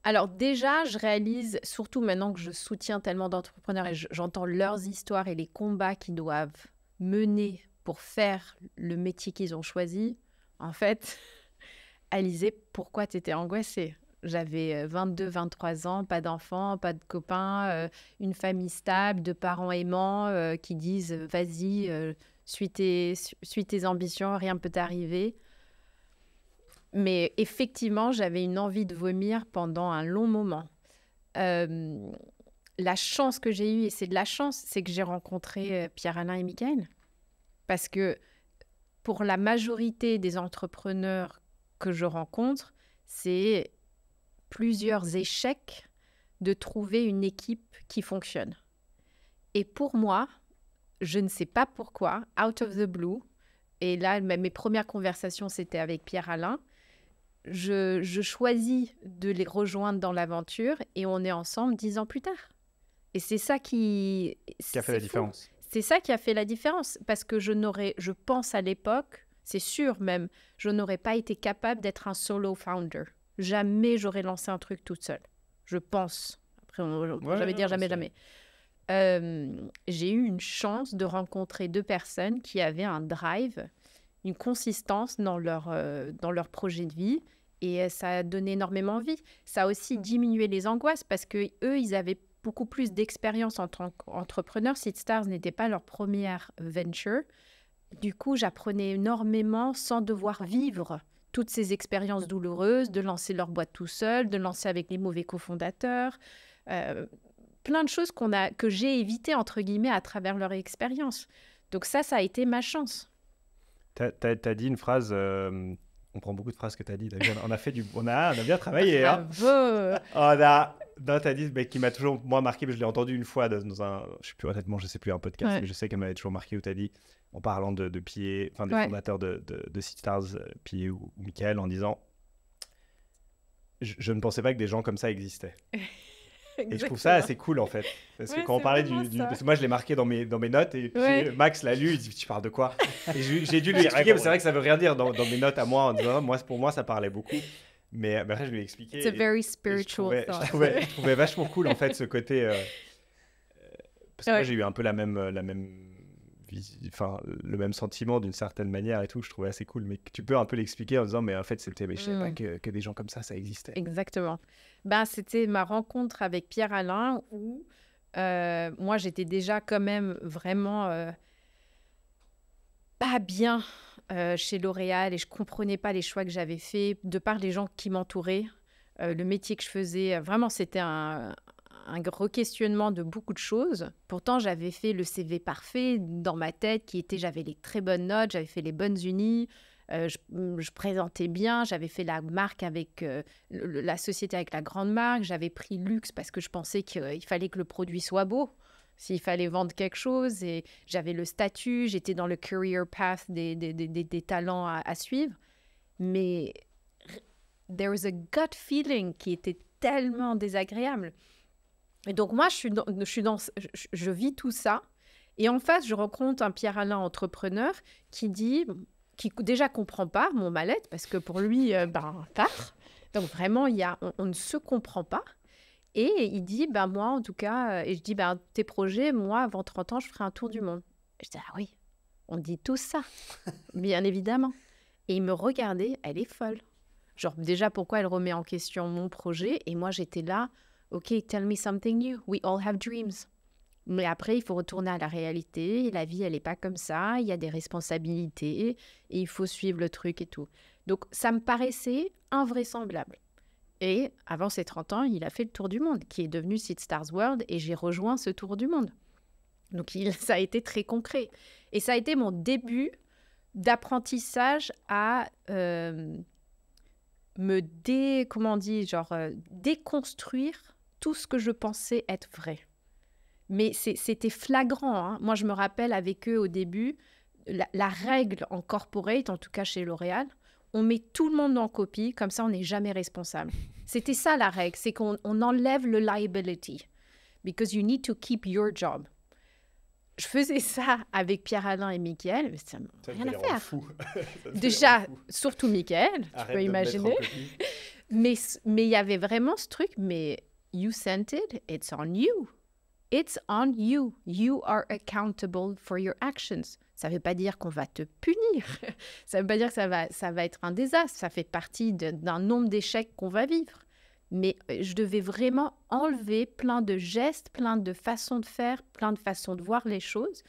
Alors déjà, je réalise, surtout maintenant que je soutiens tellement d'entrepreneurs et j'entends leurs histoires et les combats qu'ils doivent mener pour faire le métier qu'ils ont choisi, en fait, Alizée, pourquoi tu étais angoissée? J'avais 22, 23 ans, pas d'enfants, pas de copains, une famille stable, de parents aimants qui disent « vas-y, suis tes ambitions, rien ne peut t'arriver ». Mais effectivement, j'avais une envie de vomir pendant un long moment. La chance que j'ai eue, et c'est de la chance, c'est que j'ai rencontré Pierre-Alain et Michael. Parce que pour la majorité des entrepreneurs que je rencontre, c'est plusieurs échecs de trouver une équipe qui fonctionne. Et pour moi, je ne sais pas pourquoi, out of the blue, et là, mes premières conversations, c'était avec Pierre-Alain, je choisis de les rejoindre dans l'aventure et on est ensemble 10 ans plus tard. Et c'est ça qui a fait la différence. C'est ça qui a fait la différence parce que je pense à l'époque, c'est sûr même, je n'aurais pas été capable d'être un solo founder. Jamais j'aurais lancé un truc toute seule. Je pense. Après, jamais dire jamais, jamais. J'ai eu une chance de rencontrer 2 personnes qui avaient un drive, une consistance dans leur projet de vie et ça a donné énormément envie. Ça a aussi diminué les angoisses parce qu'eux, ils avaient beaucoup plus d'expérience en tant qu'entrepreneurs. Seedstars n'était pas leur première venture. Du coup, j'apprenais énormément sans devoir vivre toutes ces expériences douloureuses, de lancer leur boîte tout seul, de lancer avec les mauvais cofondateurs. Plein de choses que j'ai évitées, entre guillemets, à travers leur expérience. Donc ça a été ma chance. T'as dit une phrase, on prend beaucoup de phrases que t'as dit, on a bien travaillé. Hein. T'as dit, mais qui m'a toujours moi marqué, mais je l'ai entendu une fois dans un, je sais plus un podcast, mais je sais qu'elle m'avait toujours marqué où t'as dit, en parlant de Pierre, enfin des fondateurs de Seedstars, Pierre ou Michael, en disant, je ne pensais pas que des gens comme ça existaient. Et je trouve ça assez cool en fait. Parce que quand on parlait parce que moi je l'ai marqué dans mes notes et puis Max l'a lu, il dit tu parles de quoi? Et j'ai dû lui expliquer, mais c'est vrai que ça veut rien dire dans mes notes à moi en disant pour moi ça parlait beaucoup. Mais après je lui ai expliqué. It's a very spiritual thought. Je trouvais vachement cool en fait ce côté. Parce que moi j'ai eu un peu le même sentiment d'une certaine manière et tout, je trouvais assez cool. Mais tu peux un peu l'expliquer en disant mais en fait je savais pas que des gens comme ça existait. Exactement. C'était ma rencontre avec Pierre-Alain où moi j'étais déjà quand même vraiment pas bien chez L'Oréal et je comprenais pas les choix que j'avais faits de par les gens qui m'entouraient, le métier que je faisais. Vraiment c'était un re-questionnement de beaucoup de choses. Pourtant, j'avais fait le CV parfait dans ma tête, j'avais les très bonnes notes, j'avais fait les bonnes unis, je présentais bien, j'avais fait la marque avec la société avec la grande marque, j'avais pris luxe parce que je pensais qu'il fallait que le produit soit beau, s'il fallait vendre quelque chose, et j'avais le statut, j'étais dans le career path des talents à suivre. Mais there was a gut feeling qui était tellement désagréable. Et donc, moi, je vis tout ça. Et en face, je rencontre un Pierre-Alain entrepreneur qui déjà comprend pas mon mal-être parce que pour lui, part. Donc, vraiment, on ne se comprend pas. Et il dit, moi, en tout cas, et je dis, tes projets, moi, avant 30 ans, je ferai un tour du monde. Et je dis, ah oui, on dit tout ça, bien évidemment. Et il me regardait, elle est folle. Genre, déjà, pourquoi elle remet en question mon projet? Et moi, j'étais là. OK, tell me something new. We all have dreams. Mais après, il faut retourner à la réalité. La vie, elle n'est pas comme ça. Il y a des responsabilités et il faut suivre le truc et tout. Donc, ça me paraissait invraisemblable. Et avant ses 30 ans, il a fait le tour du monde, qui est devenu Seedstars World, et j'ai rejoint ce tour du monde. Donc, ça a été très concret. Et ça a été mon début d'apprentissage à déconstruire tout ce que je pensais être vrai. Mais c'était flagrant. Hein. Moi, je me rappelle avec eux au début, la règle en corporate, en tout cas chez L'Oréal, on met tout le monde en copie, comme ça on n'est jamais responsable. C'était ça la règle, c'est qu'on enlève le liability. Because you need to keep your job. Je faisais ça avec Pierre-Alain et Mickaël, mais ça n'a rien à faire. Déjà, surtout Mickaël, tu peux imaginer. Mais il y avait vraiment ce truc, mais you sent it, it's on you. It's on you. You are accountable for your actions. Ça ne veut pas dire qu'on va te punir. Ça ne veut pas dire que ça va être un désastre. Ça fait partie d'un nombre d'échecs qu'on va vivre. Mais je devais vraiment enlever plein de gestes, plein de façons de faire, plein de façons de voir les choses,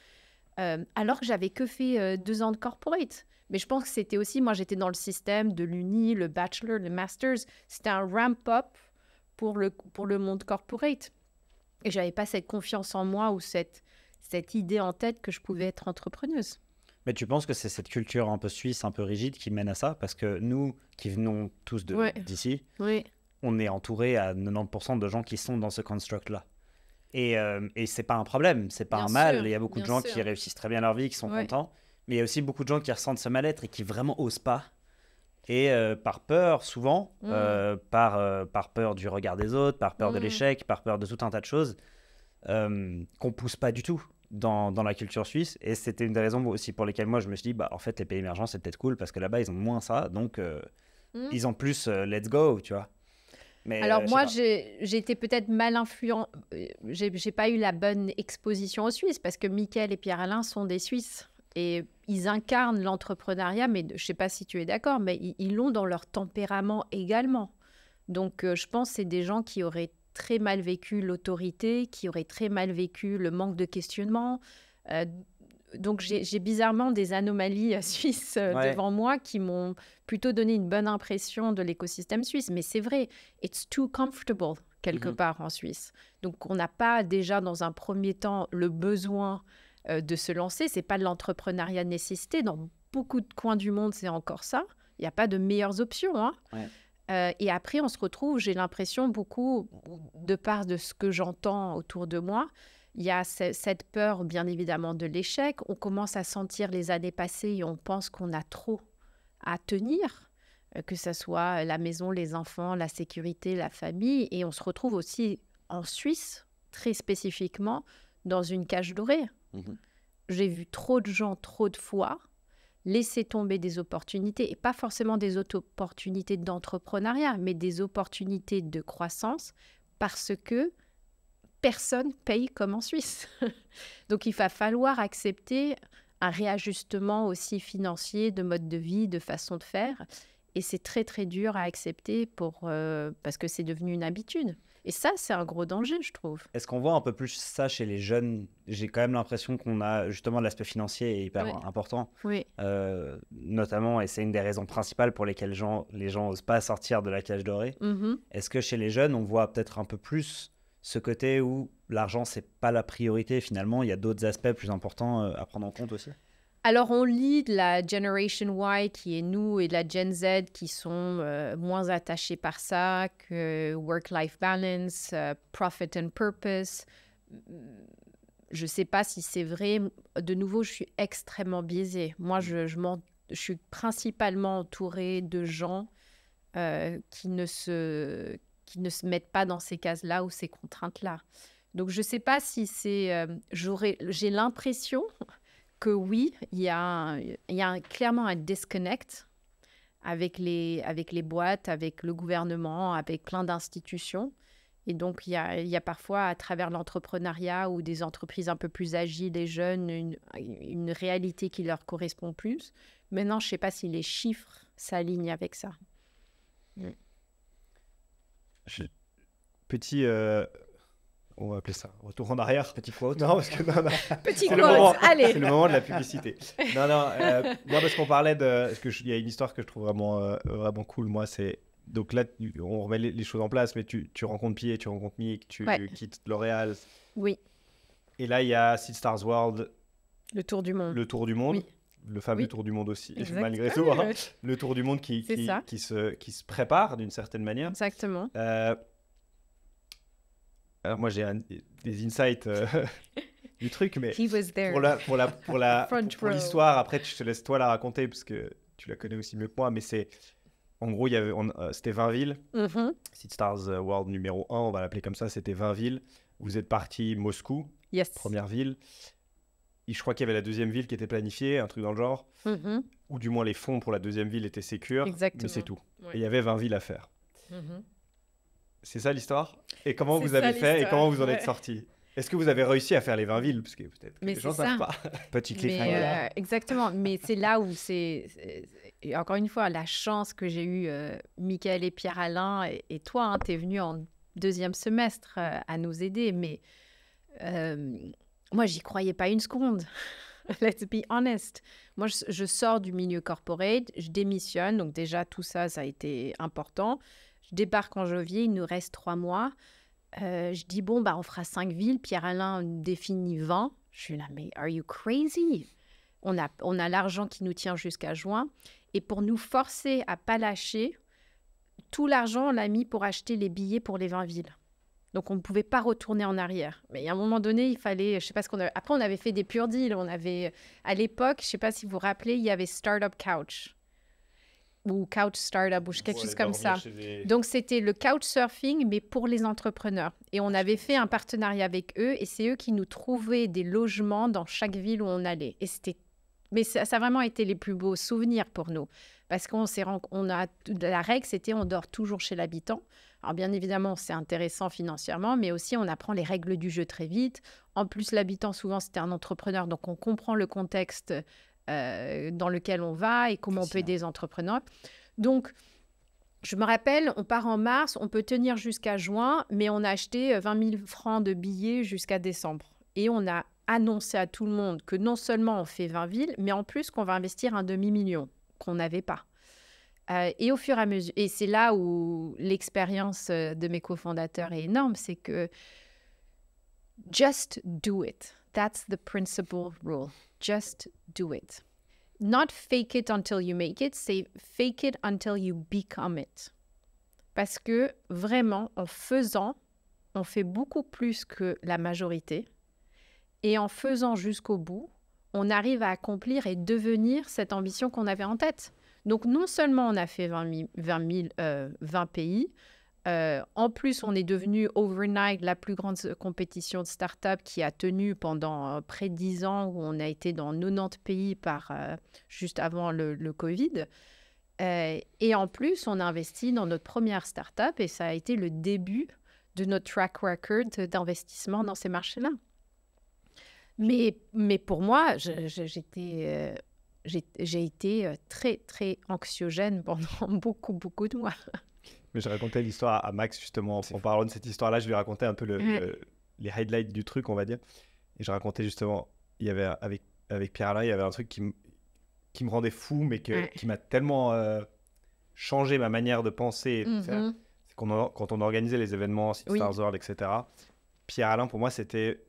alors que j'avais que fait 2 ans de corporate. Mais je pense que c'était aussi, moi j'étais dans le système de l'uni, le bachelor, le masters. C'était un ramp-up pour le monde corporate. Et je n'avais pas cette confiance en moi ou cette idée en tête que je pouvais être entrepreneuse. Mais tu penses que c'est cette culture un peu suisse, un peu rigide qui mène à ça? Parce que nous, qui venons tous d'ici, on est entouré à 90% de gens qui sont dans ce construct-là. Et c'est pas un problème, c'est pas un mal. Il y a beaucoup de gens qui réussissent très bien leur vie, qui sont contents. Mais il y a aussi beaucoup de gens qui ressentent ce mal-être et qui vraiment osent pas. Et par peur, souvent, par peur du regard des autres, par peur de l'échec, par peur de tout un tas de choses, qu'on pousse pas du tout dans la culture suisse. Et c'était une des raisons aussi pour lesquelles moi, je me suis dit, en fait, les pays émergents, c'est peut-être cool parce que là-bas, ils ont moins ça. Donc, ils ont plus let's go, tu vois. Mais, alors moi, j'ai été peut-être mal influent. J'ai pas eu la bonne exposition aux Suisses parce que Mickaël et Pierre-Alain sont des Suisses. Et ils incarnent l'entrepreneuriat, mais je ne sais pas si tu es d'accord, mais ils l'ont dans leur tempérament également. Donc, je pense que c'est des gens qui auraient très mal vécu l'autorité, qui auraient très mal vécu le manque de questionnement. Donc, j'ai bizarrement des anomalies suisses devant moi qui m'ont plutôt donné une bonne impression de l'écosystème suisse. Mais c'est vrai, it's too comfortable quelque part en Suisse. Donc, on n'a pas déjà dans un premier temps le besoin de se lancer. C'est pas de l'entrepreneuriat de nécessité. Dans beaucoup de coins du monde, c'est encore ça. Il n'y a pas de meilleures options. Hein. Et après, on se retrouve, j'ai l'impression, beaucoup, de part de ce que j'entends autour de moi, il y a cette peur, bien évidemment, de l'échec. On commence à sentir les années passées et on pense qu'on a trop à tenir, que ce soit la maison, les enfants, la sécurité, la famille. Et on se retrouve aussi en Suisse, très spécifiquement, dans une cage dorée. J'ai vu trop de gens, trop de fois, laisser tomber des opportunités, et pas forcément des opportunités d'entrepreneuriat, mais des opportunités de croissance, parce que personne paye comme en Suisse. Donc, il va falloir accepter un réajustement aussi financier, de mode de vie, de façon de faire. Et c'est très, très dur à accepter parce que c'est devenu une habitude. Et ça, c'est un gros danger, je trouve. Est-ce qu'on voit un peu plus ça chez les jeunes? J'ai quand même l'impression qu'on a justement l'aspect financier est hyper important. Notamment, et c'est une des raisons principales pour lesquelles les gens n'osent pas sortir de la cage dorée. Est-ce que chez les jeunes, on voit peut-être un peu plus ce côté où l'argent, c'est pas la priorité finalement? Il y a d'autres aspects plus importants à prendre en compte aussi? Alors, on lit de la Generation Y qui est nous et de la Gen Z qui sont moins attachés par ça que work-life balance, profit and purpose. Je ne sais pas si c'est vrai. De nouveau, je suis extrêmement biaisée. Moi, je suis principalement entourée de gens qui ne se mettent pas dans ces cases-là ou ces contraintes-là. Donc, je ne sais pas si c'est... j'ai l'impression... que oui, il y a clairement un disconnect avec les boîtes, avec le gouvernement, avec plein d'institutions. Et donc, il y a parfois, à travers l'entrepreneuriat ou des entreprises un peu plus agiles et jeunes, une réalité qui leur correspond plus. Maintenant, je ne sais pas si les chiffres s'alignent avec ça. Petit... on va appeler ça retour en arrière. Petit quote. Non, parce que petit quote, allez. C'est le moment de la publicité. Non, parce qu'on parlait de... Parce qu'il y a une histoire que je trouve vraiment cool, moi, c'est... Donc là, on remet les choses en place, mais tu rencontres Pierre, tu rencontres Mick, tu quittes Oui. Et là, il y a Seed Stars World. Le tour du monde. Le tour du monde. Oui. le fameux tour du monde aussi, malgré Exact. tout. Hein. Le tour du monde qui C'est ça. qui se prépare d'une certaine manière. Exactement. Alors moi, j'ai des insights du truc, mais He was there. pour Front row. l'histoire, après, je te laisse toi la raconter, parce que tu la connais aussi mieux que moi, mais c'est... En gros, c'était 20 villes. Mhm. Seedstars World numéro 1, on va l'appeler comme ça, c'était 20 villes. Vous êtes parti Moscou, Yes. première ville. Et je crois qu'il y avait la deuxième ville qui était planifiée, un truc dans le genre. Mhm. Ou du moins les fonds pour la deuxième ville étaient sécures. Exactement. Mais c'est tout. Ouais. Et il y avait 20 villes à faire. Mhm. C'est ça l'histoire? Et comment C'est vous avez ça, fait et l'histoire, comment vous en ouais. être sorti? Est-ce que vous avez réussi à faire les 20 villes? Parce que peut-être que Mais les gens ne c'est savent ça. pas. Petit Mais, cliffhanger. exactement. Mais c'est là où et encore une fois, la chance que j'ai eue, Mickaël et Pierre-Alain et toi, tu es venu en deuxième semestre à nous aider. Mais moi, j'y croyais pas une seconde. Let's be honest. Moi, je sors du milieu corporate, je démissionne. Donc déjà, tout ça, ça a été important. Je débarque en janvier, il nous reste 3 mois. Je dis, bon, bah, on fera 5 villes. Pierre-Alain définit 20. Je suis là, mais are you crazy? On a l'argent qui nous tient jusqu'à juin. Et pour nous forcer à pas lâcher, tout l'argent, on l'a mis pour acheter les billets pour les 20 villes. Donc, on ne pouvait pas retourner en arrière. Mais à un moment donné, il fallait, je sais pas ce qu'on a... Après, on avait fait des pure deals. On avait, à l'époque, je sais pas si vous vous rappelez, il y avait Startup Couch. Ou Couch Startup, ou quelque chose comme ça. Donc, c'était le couchsurfing, mais pour les entrepreneurs. Et on avait fait un partenariat avec eux, et c'est eux qui nous trouvaient des logements dans chaque ville où on allait. Et c'était... Mais ça a vraiment été les plus beaux souvenirs pour nous. Parce la règle, c'était on dort toujours chez l'habitant. Alors, bien évidemment, c'est intéressant financièrement, mais aussi, on apprend les règles du jeu très vite. En plus, l'habitant, souvent, c'était un entrepreneur, donc on comprend le contexte dans lequel on va et comment on peut aider les entrepreneurs. Donc, je me rappelle, on part en mars, on peut tenir jusqu'à juin, mais on a acheté 20 000 francs de billets jusqu'à décembre. Et on a annoncé à tout le monde que non seulement on fait 20 villes, mais en plus qu'on va investir un demi-million qu'on n'avait pas. Et au fur et à mesure, et c'est là où l'expérience de mes cofondateurs est énorme, c'est que just do it. That's the principal rule. Just do it. Not fake it until you make it, c'est fake it until you become it. Parce que vraiment, en faisant, on fait beaucoup plus que la majorité. Et en faisant jusqu'au bout, on arrive à accomplir et devenir cette ambition qu'on avait en tête. Donc, non seulement on a fait 20 pays, en plus, on est devenu overnight la plus grande compétition de start-up qui a tenu pendant près de 10 ans, où on a été dans 90 pays juste avant le Covid. Et en plus, on a investi dans notre première start-up et ça a été le début de notre track record d'investissement dans ces marchés-là. Mais pour moi, j'ai été très, très anxiogène pendant beaucoup, beaucoup de mois. Mais je racontais l'histoire à Max, justement. En parlant de cette histoire-là, je lui racontais un peu les highlights du truc, on va dire. Et je racontais justement, il y avait, avec Pierre-Alain, il y avait un truc qui me rendait fou, mais qui m'a tellement changé ma manière de penser et de faire. C'est quand on organisait les événements, Seedstars World, etc., Pierre-Alain, pour moi, c'était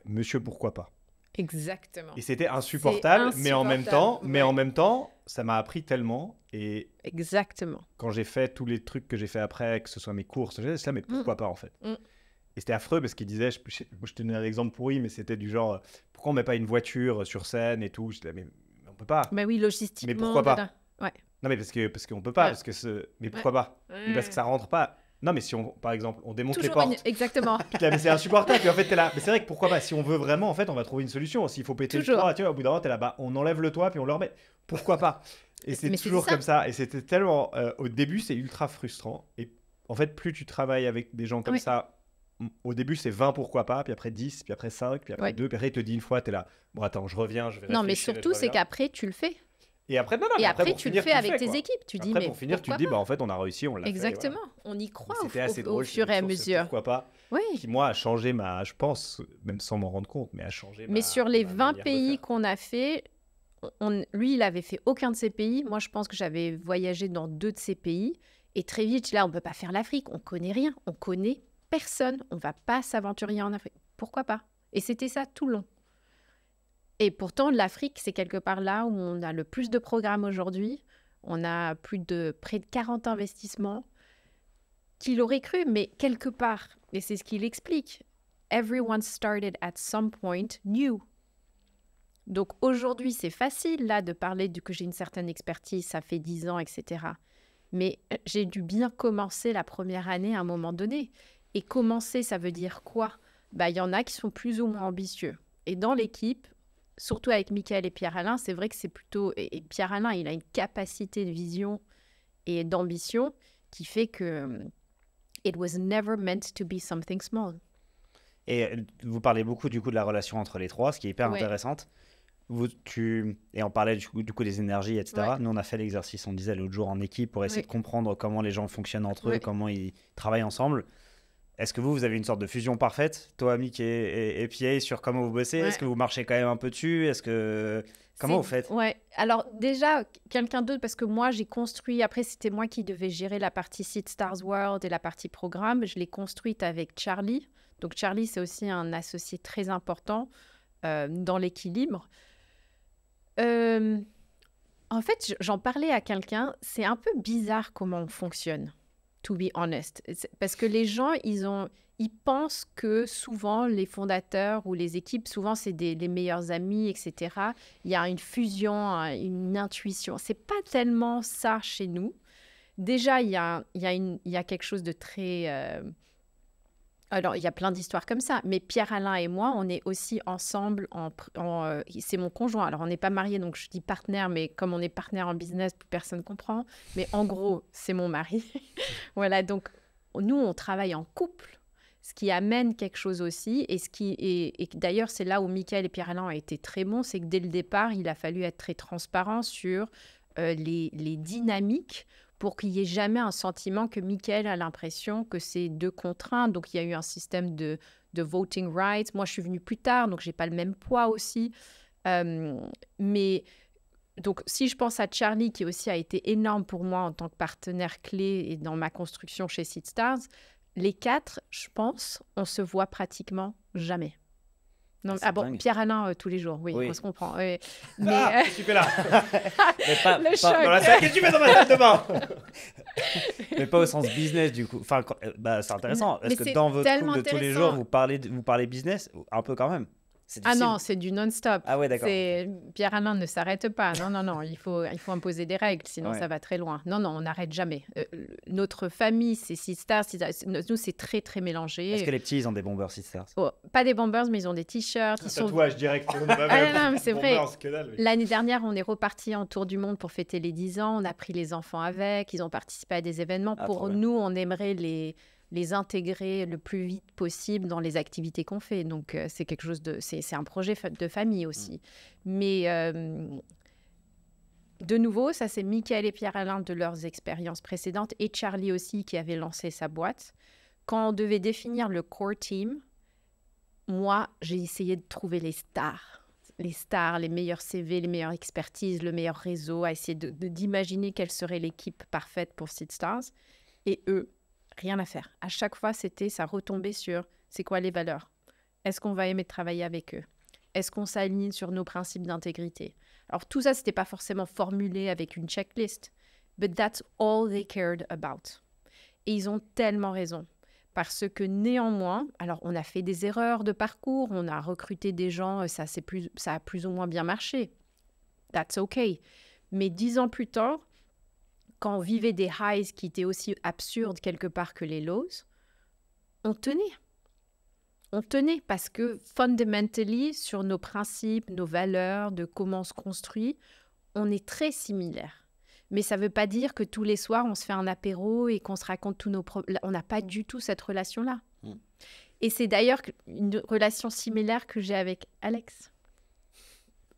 Monsieur Pourquoi Pas. Exactement. Et c'était insupportable, mais en même temps, ça m'a appris tellement. Et exactement. Quand j'ai fait tous les trucs que j'ai fait après, que ce soit mes courses, j'ai dit ça, mais pourquoi pas en fait. Et c'était affreux parce qu'il disait, je te donne un exemple pourri, mais c'était du genre, pourquoi on met pas une voiture sur scène et tout? Je disais, mais on peut pas. Mais oui, logistiquement. Mais pourquoi pas? Ouais. Non, mais parce qu'on peut pas, mais pourquoi pas? Mais parce que ça rentre pas. Non, mais si par exemple, on démonte les portes. Exactement. Puis là, mais c'est insupportable. Puis en fait, t'es là. Mais c'est vrai que pourquoi pas? Si on veut vraiment, en fait, on va trouver une solution. S'il faut péter le toit, tu vois, au bout d'un moment, t'es là, on enlève le toit, puis on le remet. Pourquoi pas? Et c'est toujours comme ça. Et c'était tellement. Au début, c'est ultra frustrant. Et en fait, plus tu travailles avec des gens comme ça, au début, c'est 20 pourquoi pas, puis après 10, puis après 5, puis après 2, puis après, il te dit une fois, t'es là. Bon, attends, je reviens, je vais réfléchir. Non, mais surtout, c'est qu'après, tu le fais. Et après, après tu le fais avec tes équipes. Tu dis, mais pour finir, tu te dis, en fait, on a réussi, on l'a fait. Exactement. On y croit au fur et à mesure. Pourquoi pas. Oui. Qui, moi, a changé je pense, même sans m'en rendre compte, mais a changé Mais sur les 20 pays qu'on a fait, lui, il avait fait aucun de ces pays. Moi, je pense que j'avais voyagé dans 2 de ces pays. Et très vite, là, on ne peut pas faire l'Afrique. On connaît rien. On connaît personne. On ne va pas s'aventurer en Afrique. Pourquoi pas? Et c'était ça tout le long. Et pourtant, l'Afrique, c'est quelque part là où on a le plus de programmes aujourd'hui. On a près de 40 investissements. Qui l'aurait cru, mais quelque part, et c'est ce qu'il explique, everyone started at some point new. Donc aujourd'hui, c'est facile là de parler que j'ai une certaine expertise, ça fait 10 ans, etc. Mais j'ai dû bien commencer la première année à un moment donné. Et commencer, ça veut dire quoi? Il y en a qui sont plus ou moins ambitieux. Et dans l'équipe, surtout avec Michael et Pierre-Alain, c'est vrai que c'est plutôt... Et Pierre-Alain, il a une capacité de vision et d'ambition qui fait que... It was never meant to be something small. Et vous parlez beaucoup du coup de la relation entre les trois, ce qui est hyper intéressante. Et on parlait du coup des énergies, etc. Ouais. Nous, on a fait l'exercice, on disait l'autre jour en équipe, pour essayer de comprendre comment les gens fonctionnent entre eux, comment ils travaillent ensemble. Est-ce que vous avez une sorte de fusion parfaite, toi, Mick et Pierre, sur comment vous bossez? Est-ce que vous marchez quand même un peu dessus? Comment vous faites? Ouais. Alors déjà, quelqu'un d'autre, parce que moi, j'ai construit... Après, c'était moi qui devais gérer la partie Seed Stars World et la partie programme. Je l'ai construite avec Charlie. Donc Charlie, c'est aussi un associé très important dans l'équilibre. En fait, j'en parlais à quelqu'un. C'est un peu bizarre comment on fonctionne, to be honest. Parce que les gens, ils pensent que souvent, les fondateurs ou les équipes, souvent, c'est les meilleurs amis, etc. Il y a une fusion, une intuition. C'est pas tellement ça chez nous. Déjà, il y a quelque chose de très... Alors, il y a plein d'histoires comme ça. Mais Pierre-Alain et moi, on est aussi ensemble. C'est mon conjoint. Alors, on n'est pas mariés, donc je dis partenaire. Mais comme on est partenaire en business, plus personne ne comprend. Mais en gros, c'est mon mari. Voilà, donc nous, on travaille en couple. Ce qui amène quelque chose aussi. Et d'ailleurs, c'est là où Michael et Pierre-Alain ont été très bons. C'est que dès le départ, il a fallu être très transparent sur les dynamiques pour qu'il n'y ait jamais un sentiment que Michael a l'impression que c'est 2 contre 1. Donc, il y a eu un système de voting rights. Moi, je suis venue plus tard, donc je n'ai pas le même poids aussi. Mais donc, si je pense à Charlie, qui aussi a été énorme pour moi en tant que partenaire clé et dans ma construction chez Seed Stars, les 4, je pense, on se voit pratiquement jamais. Non, Pierre-Alain, tous les jours, oui, on se comprend. Oui. Mais, je suis là. Mais pas dans la salle que tu mets dans ma salle de bain. Mais pas au sens business, du coup. Enfin, c'est intéressant. Est-ce que dans votre couple de tous les jours, vous parlez business? Un peu quand même. Ah non, c'est du non-stop. Ah ouais, d'accord. Pierre-Alain ne s'arrête pas. Non, il faut imposer des règles, sinon ça va très loin. Non, on n'arrête jamais. Notre famille, c'est Seed Stars. Nous, c'est très, très mélangé. Est-ce que les petits, ils ont des bombers Seed Stars? Pas des bombers, mais ils ont des t-shirts. Tatouage direct. Non, mais c'est vrai. L'année dernière, on est reparti en tour du monde pour fêter les 10 ans. On a pris les enfants avec. Ils ont participé à des événements. Pour nous, on aimerait les intégrer le plus vite possible dans les activités qu'on fait. Donc, c'est quelque chose c'est un projet de famille aussi. Mais de nouveau, ça, c'est Michael et Pierre-Alain de leurs expériences précédentes et Charlie aussi qui avait lancé sa boîte. Quand on devait définir le core team, moi, j'ai essayé de trouver les stars, les meilleurs CV, les meilleures expertises, le meilleur réseau, à essayer d'imaginer quelle serait l'équipe parfaite pour Seed Stars. Et eux, rien à faire. À chaque fois, ça retombait sur c'est quoi les valeurs? Est-ce qu'on va aimer travailler avec eux? Est-ce qu'on s'aligne sur nos principes d'intégrité? Alors, tout ça, ce n'était pas forcément formulé avec une checklist. But that's all they cared about. Et ils ont tellement raison. Parce que néanmoins, alors on a fait des erreurs de parcours, on a recruté des gens, ça a plus ou moins bien marché. That's okay. Mais 10 ans plus tard, quand on vivait des highs qui étaient aussi absurdes quelque part que les lows, on tenait. On tenait parce que fundamentally, sur nos principes, nos valeurs, de comment on se construit, on est très similaires. Mais ça ne veut pas dire que tous les soirs, on se fait un apéro et qu'on se raconte tous nos problèmes. On n'a pas du tout cette relation-là. Et c'est d'ailleurs une relation similaire que j'ai avec Alex.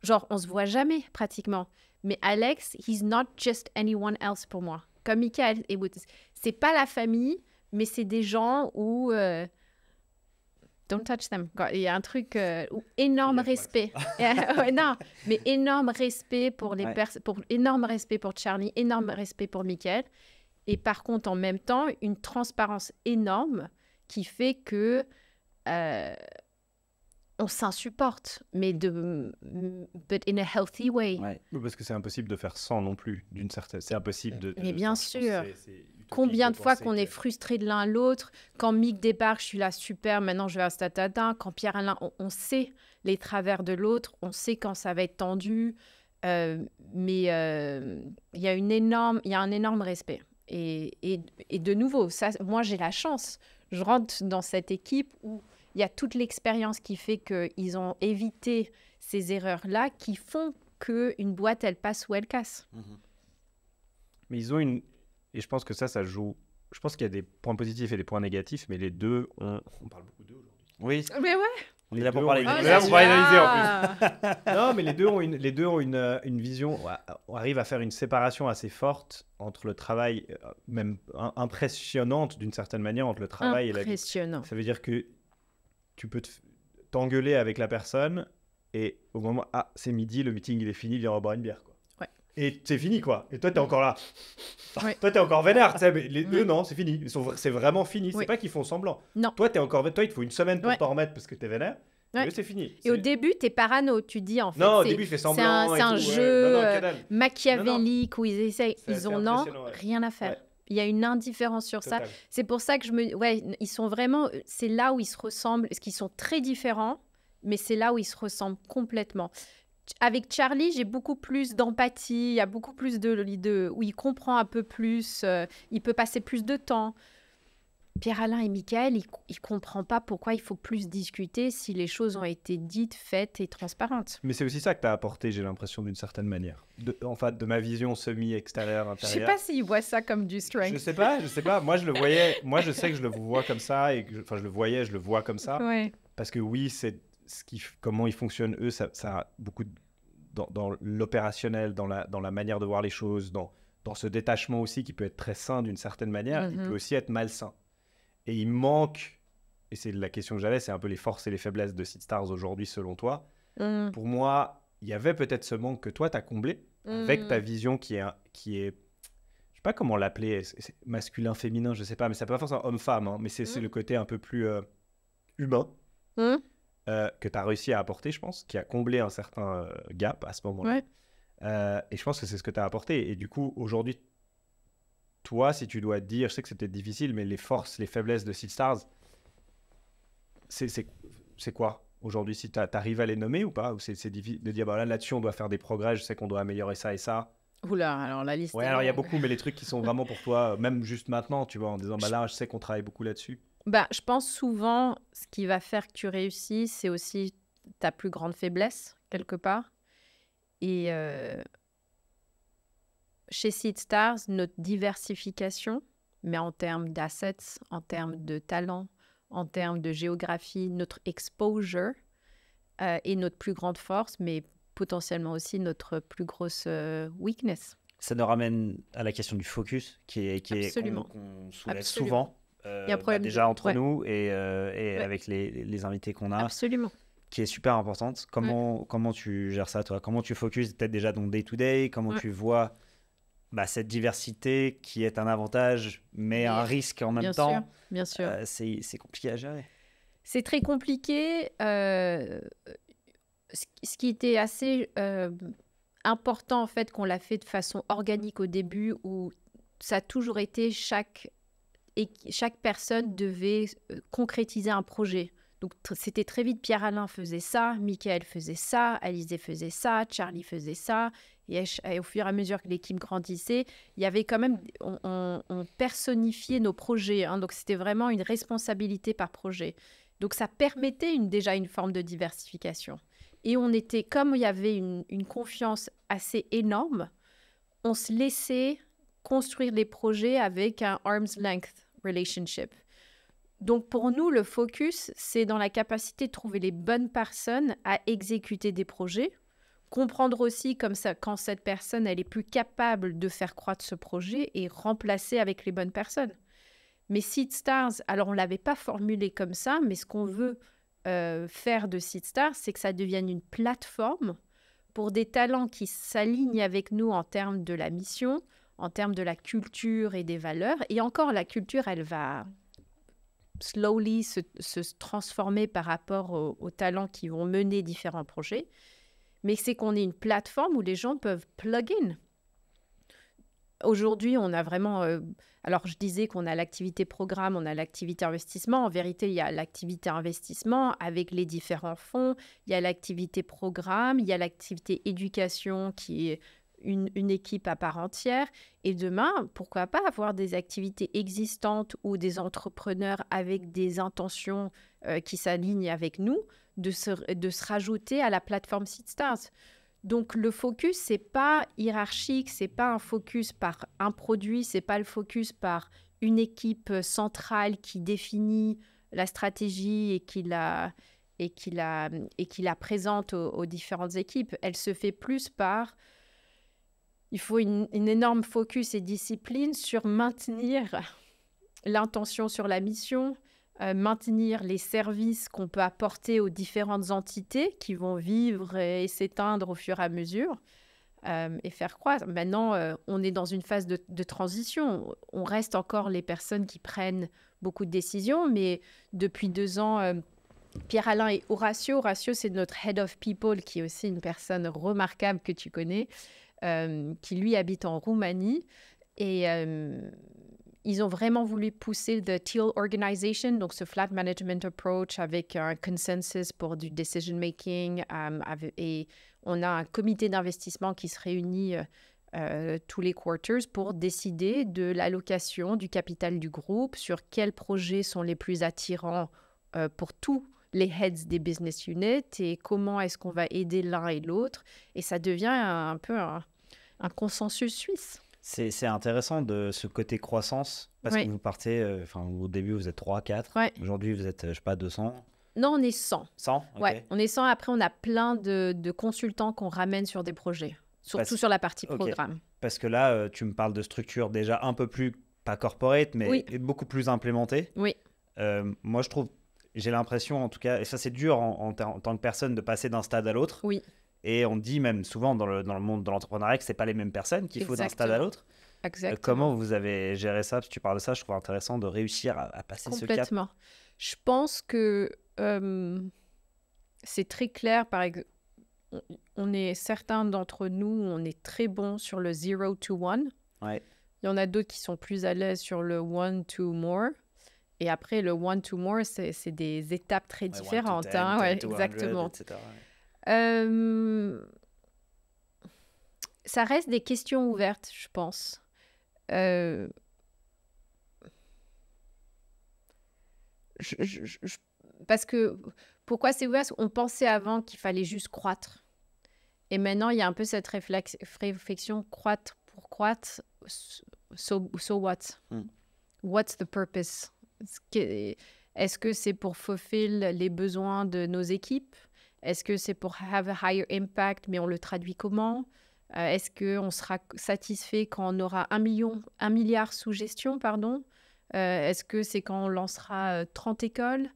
Genre, on ne se voit jamais pratiquement. Mais Alex, he's not just anyone else pour moi. Comme Michael, c'est pas la famille, mais c'est des gens où don't touch them. Il y a un truc énorme respect. Non, mais énorme respect pour les énorme respect pour Charlie, énorme respect pour Michael. Et par contre, en même temps, une transparence énorme qui fait que on s'insupporte, mais but in a healthy way. Ouais. Parce que c'est impossible de faire sans non plus, d'une certaine... C'est impossible de... Mais bien enfin, je pense sûr. que c'est utopique Combien de fois penser qu'on est que- frustré de l'un à l'autre. Quand Mick débarque, je suis là, super, maintenant je vais à Statata. Quand Pierre-Alain, on sait les travers de l'autre, on sait quand ça va être tendu, mais il y a un énorme respect. Et de nouveau, ça, moi j'ai la chance. Je rentre dans cette équipe où il y a toute l'expérience qui fait qu'ils ont évité ces erreurs-là qui font qu'une boîte, elle passe ou elle casse. Mais ils ont une... Et je pense que ça joue... Je pense qu'il y a des points positifs et des points négatifs, mais les deux ont... On parle beaucoup d'eux aujourd'hui. Oui, Mais ouais. on est Les là pour deux parler ont de une- l'idée. Là, on va analyser, en plus. Non, mais les deux ont une vision... On arrive à faire une séparation assez forte entre le travail, même impressionnante d'une certaine manière, entre le travail et la vie. Impressionnant. Ça veut dire que tu peux t'engueuler avec la personne et au moment c'est midi, le meeting il est fini, viens boire une bière quoi. Ouais. Et c'est fini quoi. Et toi t'es encore là. Ouais. Toi t'es encore vénère. Tu sais, mais les deux non, c'est fini. C'est vraiment fini. Oui. C'est pas qu'ils font semblant. Non. Toi il te faut une semaine pour Ouais. t'en remettre parce que t'es vénère. Ouais. Mais c'est fini. Et au début, t'es parano, tu dis en fait. Non, au c'est- début il fait c'est semblant. un et tout, jeu ouais. Non, que dalle. machiavélique où ils essayent. C'est Ils assez ont non, impressionnant, ouais. rien à faire. Ouais. Il y a une indifférence sur ça. Total. C'est pour ça que ils sont vraiment. C'est là où ils se ressemblent, parce qu'ils sont très différents, mais c'est là où ils se ressemblent complètement. Avec Charlie, j'ai beaucoup plus d'empathie, il y a beaucoup plus où il comprend un peu plus, il peut passer plus de temps. Pierre-Alain et Michael, il ne comprend pas pourquoi il faut plus discuter si les choses ont été dites, faites et transparentes. Mais c'est aussi ça que t'as apporté, j'ai l'impression d'une certaine manière. En fait, de ma vision semi-extérieure, Je intérieure. sais pas s'il voit ça comme du strength. Je sais pas. Moi, je le voyais. Moi, je sais que je le vois comme ça et enfin, je le vois comme ça. Ouais. Parce que oui, c'est comment ils fonctionnent eux, ça a beaucoup dans l'opérationnel, dans la manière de voir les choses, dans ce détachement aussi qui peut être très sain d'une certaine manière, il peut aussi être malsain. Et il manque, et c'est la question que j'avais, c'est un peu les forces et les faiblesses de Seedstars aujourd'hui selon toi. Pour moi, il y avait peut-être ce manque que toi t'as comblé avec ta vision qui est, je sais pas comment l'appeler, c'est masculin, féminin, je sais pas, mais ça peut pas forcément homme-femme, hein, mais c'est le côté un peu plus humain que tu as réussi à apporter, je pense, qui a comblé un certain gap à ce moment-là. Ouais. Et je pense que c'est ce que tu as apporté. Et du coup, aujourd'hui, toi, si tu dois te dire, je sais que c'est peut-être difficile, mais les forces, les faiblesses de Seedstars, c'est quoi aujourd'hui? Si tu arrives à les nommer ou pas? Ou c'est difficile de dire, bah, là-dessus, on doit faire des progrès, je sais qu'on doit améliorer ça et ça. Oula, alors la liste. Ouais, alors il y a beaucoup, mais les trucs qui sont vraiment pour toi, même juste maintenant, tu vois, en disant, bah là, je sais qu'on travaille beaucoup là-dessus. Bah, je pense souvent, ce qui va faire que tu réussis, c'est aussi ta plus grande faiblesse, quelque part. Et chez Seedstars, notre diversification, mais en termes d'assets, en termes de talent, en termes de géographie, notre exposure est notre plus grande force, mais potentiellement aussi notre plus grosse weakness. Ça nous ramène à la question du focus, qu'on soulève Absolument. souvent. Il y a un problème déjà entre ouais. nous et avec les invités qu'on a, Absolument. qui est super importante. Comment tu gères ça, toi? Comment tu focuses peut-être déjà dans day-to-day? Comment tu vois cette diversité qui est un avantage, mais un risque en même temps? Bien sûr. C'est compliqué à gérer. C'est très compliqué. Ce qui était assez important, en fait, qu'on l'a fait de façon organique au début, où ça a toujours été chaque personne devait concrétiser un projet. Donc, c'était très vite, Pierre-Alain faisait ça, Michael faisait ça, Alizé faisait ça, Charlie faisait ça. Et au fur et à mesure que l'équipe grandissait, il y avait quand même... On personnifiait nos projets. Hein, donc, c'était vraiment une responsabilité par projet. Donc, ça permettait déjà une forme de diversification. Et on était... Comme il y avait une confiance assez énorme, on se laissait construire les projets avec un arm's length relationship. Donc, pour nous, le focus, c'est dans la capacité de trouver les bonnes personnes à exécuter des projets, comprendre aussi comme ça, quand cette personne, elle est plus capable de faire croître ce projet et remplacer avec les bonnes personnes. Mais Seedstars, alors on ne l'avait pas formulé comme ça, mais ce qu'on veut faire de Seedstars, c'est que ça devienne une plateforme pour des talents qui s'alignent avec nous en termes de la mission, en termes de la culture et des valeurs. Et encore, la culture, elle va slowly se transformer par rapport aux talents qui vont mener différents projets. Mais c'est qu'on est une plateforme où les gens peuvent plug in. Aujourd'hui, on a vraiment... alors, je disais qu'on a l'activité programme, on a l'activité investissement. En vérité, il y a l'activité investissement avec les différents fonds. Il y a l'activité programme, il y a l'activité éducation qui est une équipe à part entière. Et demain, pourquoi pas avoir des activités existantes ou des entrepreneurs avec des intentions qui s'alignent avec nous, de se rajouter à la plateforme SeedStars. Donc, le focus, c'est pas hiérarchique, c'est pas un focus par un produit, c'est pas le focus par une équipe centrale qui définit la stratégie et qui la présente aux différentes équipes. Elle se fait plus par... Il faut une énorme focus et discipline sur maintenir l'intention sur la mission, maintenir les services qu'on peut apporter aux différentes entités qui vont vivre et s'éteindre au fur et à mesure et faire croître. Maintenant, on est dans une phase de transition. On reste encore les personnes qui prennent beaucoup de décisions, mais depuis 2 ans, Pierre-Alain et Horacio, c'est notre Head of People, qui est aussi une personne remarquable que tu connais, qui lui habite en Roumanie. Et ils ont vraiment voulu pousser le Teal Organization, donc ce flat management approach avec un consensus pour du decision making. Et on a un comité d'investissement qui se réunit tous les quarters pour décider de l'allocation du capital du groupe, sur quels projets sont les plus attirants pour tous les heads des business units et comment est-ce qu'on va aider l'un et l'autre. Et ça devient un peu un consensus suisse. C'est intéressant de ce côté croissance, parce que vous partez, au début vous êtes 3, 4, aujourd'hui vous êtes, je sais pas, 200. Non, on est 100. 100 okay. Ouais, on est 100. Après, on a plein de consultants qu'on ramène sur des projets, surtout sur la partie programme. Parce que là, tu me parles de structure déjà un peu plus, pas corporate, mais beaucoup plus implémentée. Oui. Moi, je trouve, j'ai l'impression en tout cas, et ça c'est dur en tant que personne de passer d'un stade à l'autre. Oui. Et on dit même souvent dans le monde de l'entrepreneuriat que ce n'est pas les mêmes personnes qu'il faut d'un stade à l'autre. Exactement. Comment vous avez géré ça? Parce que tu parles de ça, je trouve intéressant de réussir à passer ce cap. Complètement. Je pense que c'est très clair. Par exemple, certains d'entre nous, on est très bons sur le 0 to 1. Ouais. Il y en a d'autres qui sont plus à l'aise sur le 1 to more. Et après, le 1 to more, c'est des étapes très différentes. 1 to 10, hein, 10 to 100, exactement. etc. Ça reste des questions ouvertes, je pense. Parce que, pourquoi c'est ouvert? On pensait avant qu'il fallait juste croître. Et maintenant, il y a un peu cette réflexion, croître pour croître, so what? What's the purpose? Est-ce que c'est pour fulfill les besoins de nos équipes? Est-ce que c'est pour have a higher impact, mais on le traduit comment? Est-ce qu'on sera satisfait quand on aura 1 milliard sous gestion, pardon? Est-ce que c'est quand on lancera 30 écoles?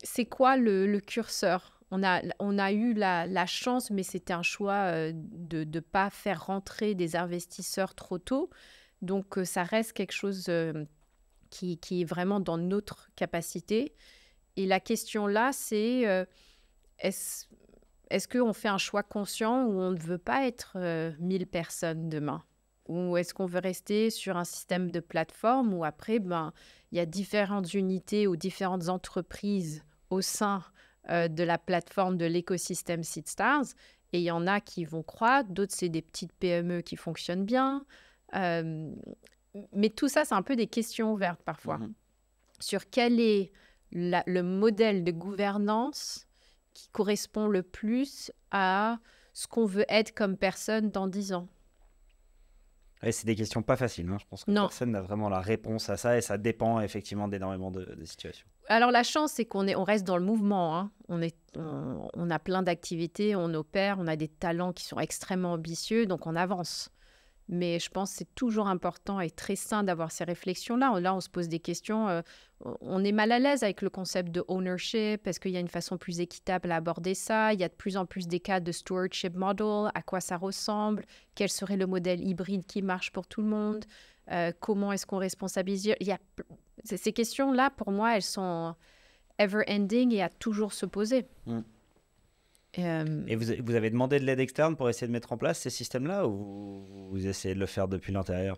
C'est quoi le curseur? On a eu la chance, mais c'était un choix de ne pas faire rentrer des investisseurs trop tôt. Donc, ça reste quelque chose qui est vraiment dans notre capacité. Et la question là, c'est... Est-ce qu'on fait un choix conscient où on ne veut pas être 1000 personnes demain? Ou est-ce qu'on veut rester sur un système de plateforme où après, il y a différentes unités ou différentes entreprises au sein de la plateforme de l'écosystème SeedStars, et il y en a qui vont croître, d'autres, c'est des petites PME qui fonctionnent bien. Mais tout ça, c'est un peu des questions ouvertes parfois. Sur quel est le modèle de gouvernance qui correspond le plus à ce qu'on veut être comme personne dans 10 ans. Ouais, c'est des questions pas faciles. Hein. Je pense que personne n'a vraiment la réponse à ça et ça dépend effectivement d'énormément de situations. Alors la chance, c'est qu'on reste dans le mouvement. Hein. On a plein d'activités, on opère, on a des talents qui sont extrêmement ambitieux, donc on avance. Mais je pense que c'est toujours important et très sain d'avoir ces réflexions-là. Là, on se pose des questions. On est mal à l'aise avec le concept de ownership. Est-ce qu'il y a une façon plus équitable à aborder ça? Il y a de plus en plus des cas de stewardship model. À quoi ça ressemble? Quel serait le modèle hybride qui marche pour tout le monde? comment est-ce qu'on responsabilise. Ces questions-là, pour moi, elles sont ever-ending et à toujours se poser. Et vous avez demandé de l'aide externe pour essayer de mettre en place ces systèmes-là ou vous essayez de le faire depuis l'intérieur?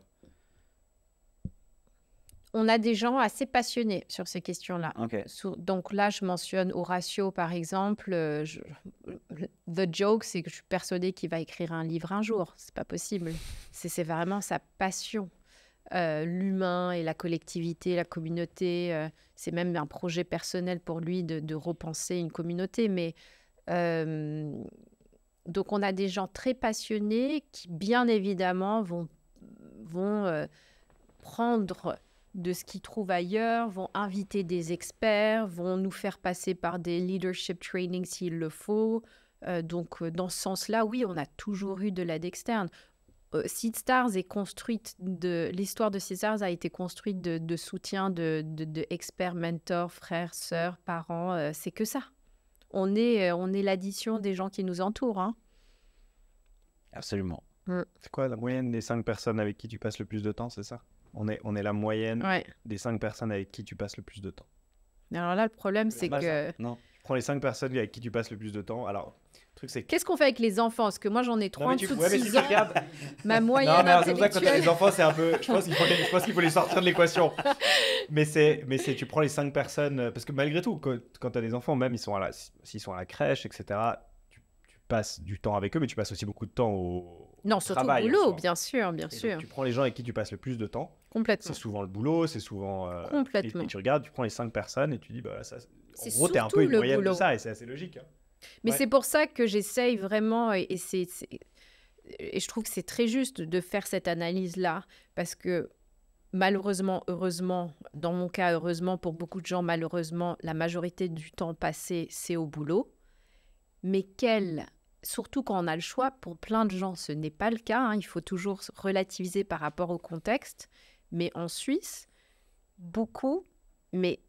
On a des gens assez passionnés sur ces questions-là. Okay. Donc là, je mentionne Horatio, par exemple. The joke, c'est que je suis persuadée qu'il va écrire un livre un jour. C'est pas possible. C'est vraiment sa passion. L'humain et la collectivité, la communauté. C'est même un projet personnel pour lui de repenser une communauté. Mais donc, on a des gens très passionnés qui, bien évidemment, vont prendre de ce qu'ils trouvent ailleurs, vont inviter des experts, vont nous faire passer par des leadership trainings s'il le faut. Donc, dans ce sens-là, oui, on a toujours eu de l'aide externe. Seedstars est construite l'histoire de Seedstars a été construite de soutien de experts, mentors, frères, sœurs, parents. C'est que ça. On est l'addition des gens qui nous entourent. Hein. Absolument. C'est quoi la moyenne des 5 personnes avec qui tu passes le plus de temps, c'est ça? On est la moyenne des 5 personnes avec qui tu passes le plus de temps. Alors là, le problème, c'est que... Non. Je prends les 5 personnes avec qui tu passes le plus de temps. Alors, le truc, c'est... Qu'est-ce qu'on fait avec les enfants? Parce que moi, j'en ai 3 en dessous de 6 ans. Ma Non, moyenne mais c'est pour ça que quand tu as intellectuelle... les enfants, c'est un peu... Je pense qu'il faut les sortir de l'équation. Mais tu prends les 5 personnes... Parce que malgré tout, quand tu as des enfants, même s'ils sont à la crèche, etc., tu passes du temps avec eux, mais tu passes aussi beaucoup de temps au travail. Surtout au boulot, bien sûr, bien sûr. Donc, tu prends les gens avec qui tu passes le plus de temps. Complètement. C'est souvent le boulot, c'est souvent... Complètement. Et tu regardes, tu prends les 5 personnes et tu dis, bah ça... C'est En gros, t'es un surtout peu une le moyenne boulot. de ça et c'est assez logique. Hein. Mais Ouais. c'est pour ça que j'essaye vraiment, et je trouve que c'est très juste de faire cette analyse-là, parce que malheureusement, heureusement, dans mon cas, heureusement, pour beaucoup de gens, malheureusement, la majorité du temps passé, c'est au boulot. Mais surtout quand on a le choix, pour plein de gens, ce n'est pas le cas. Hein, il faut toujours relativiser par rapport au contexte. Mais en Suisse, beaucoup, mais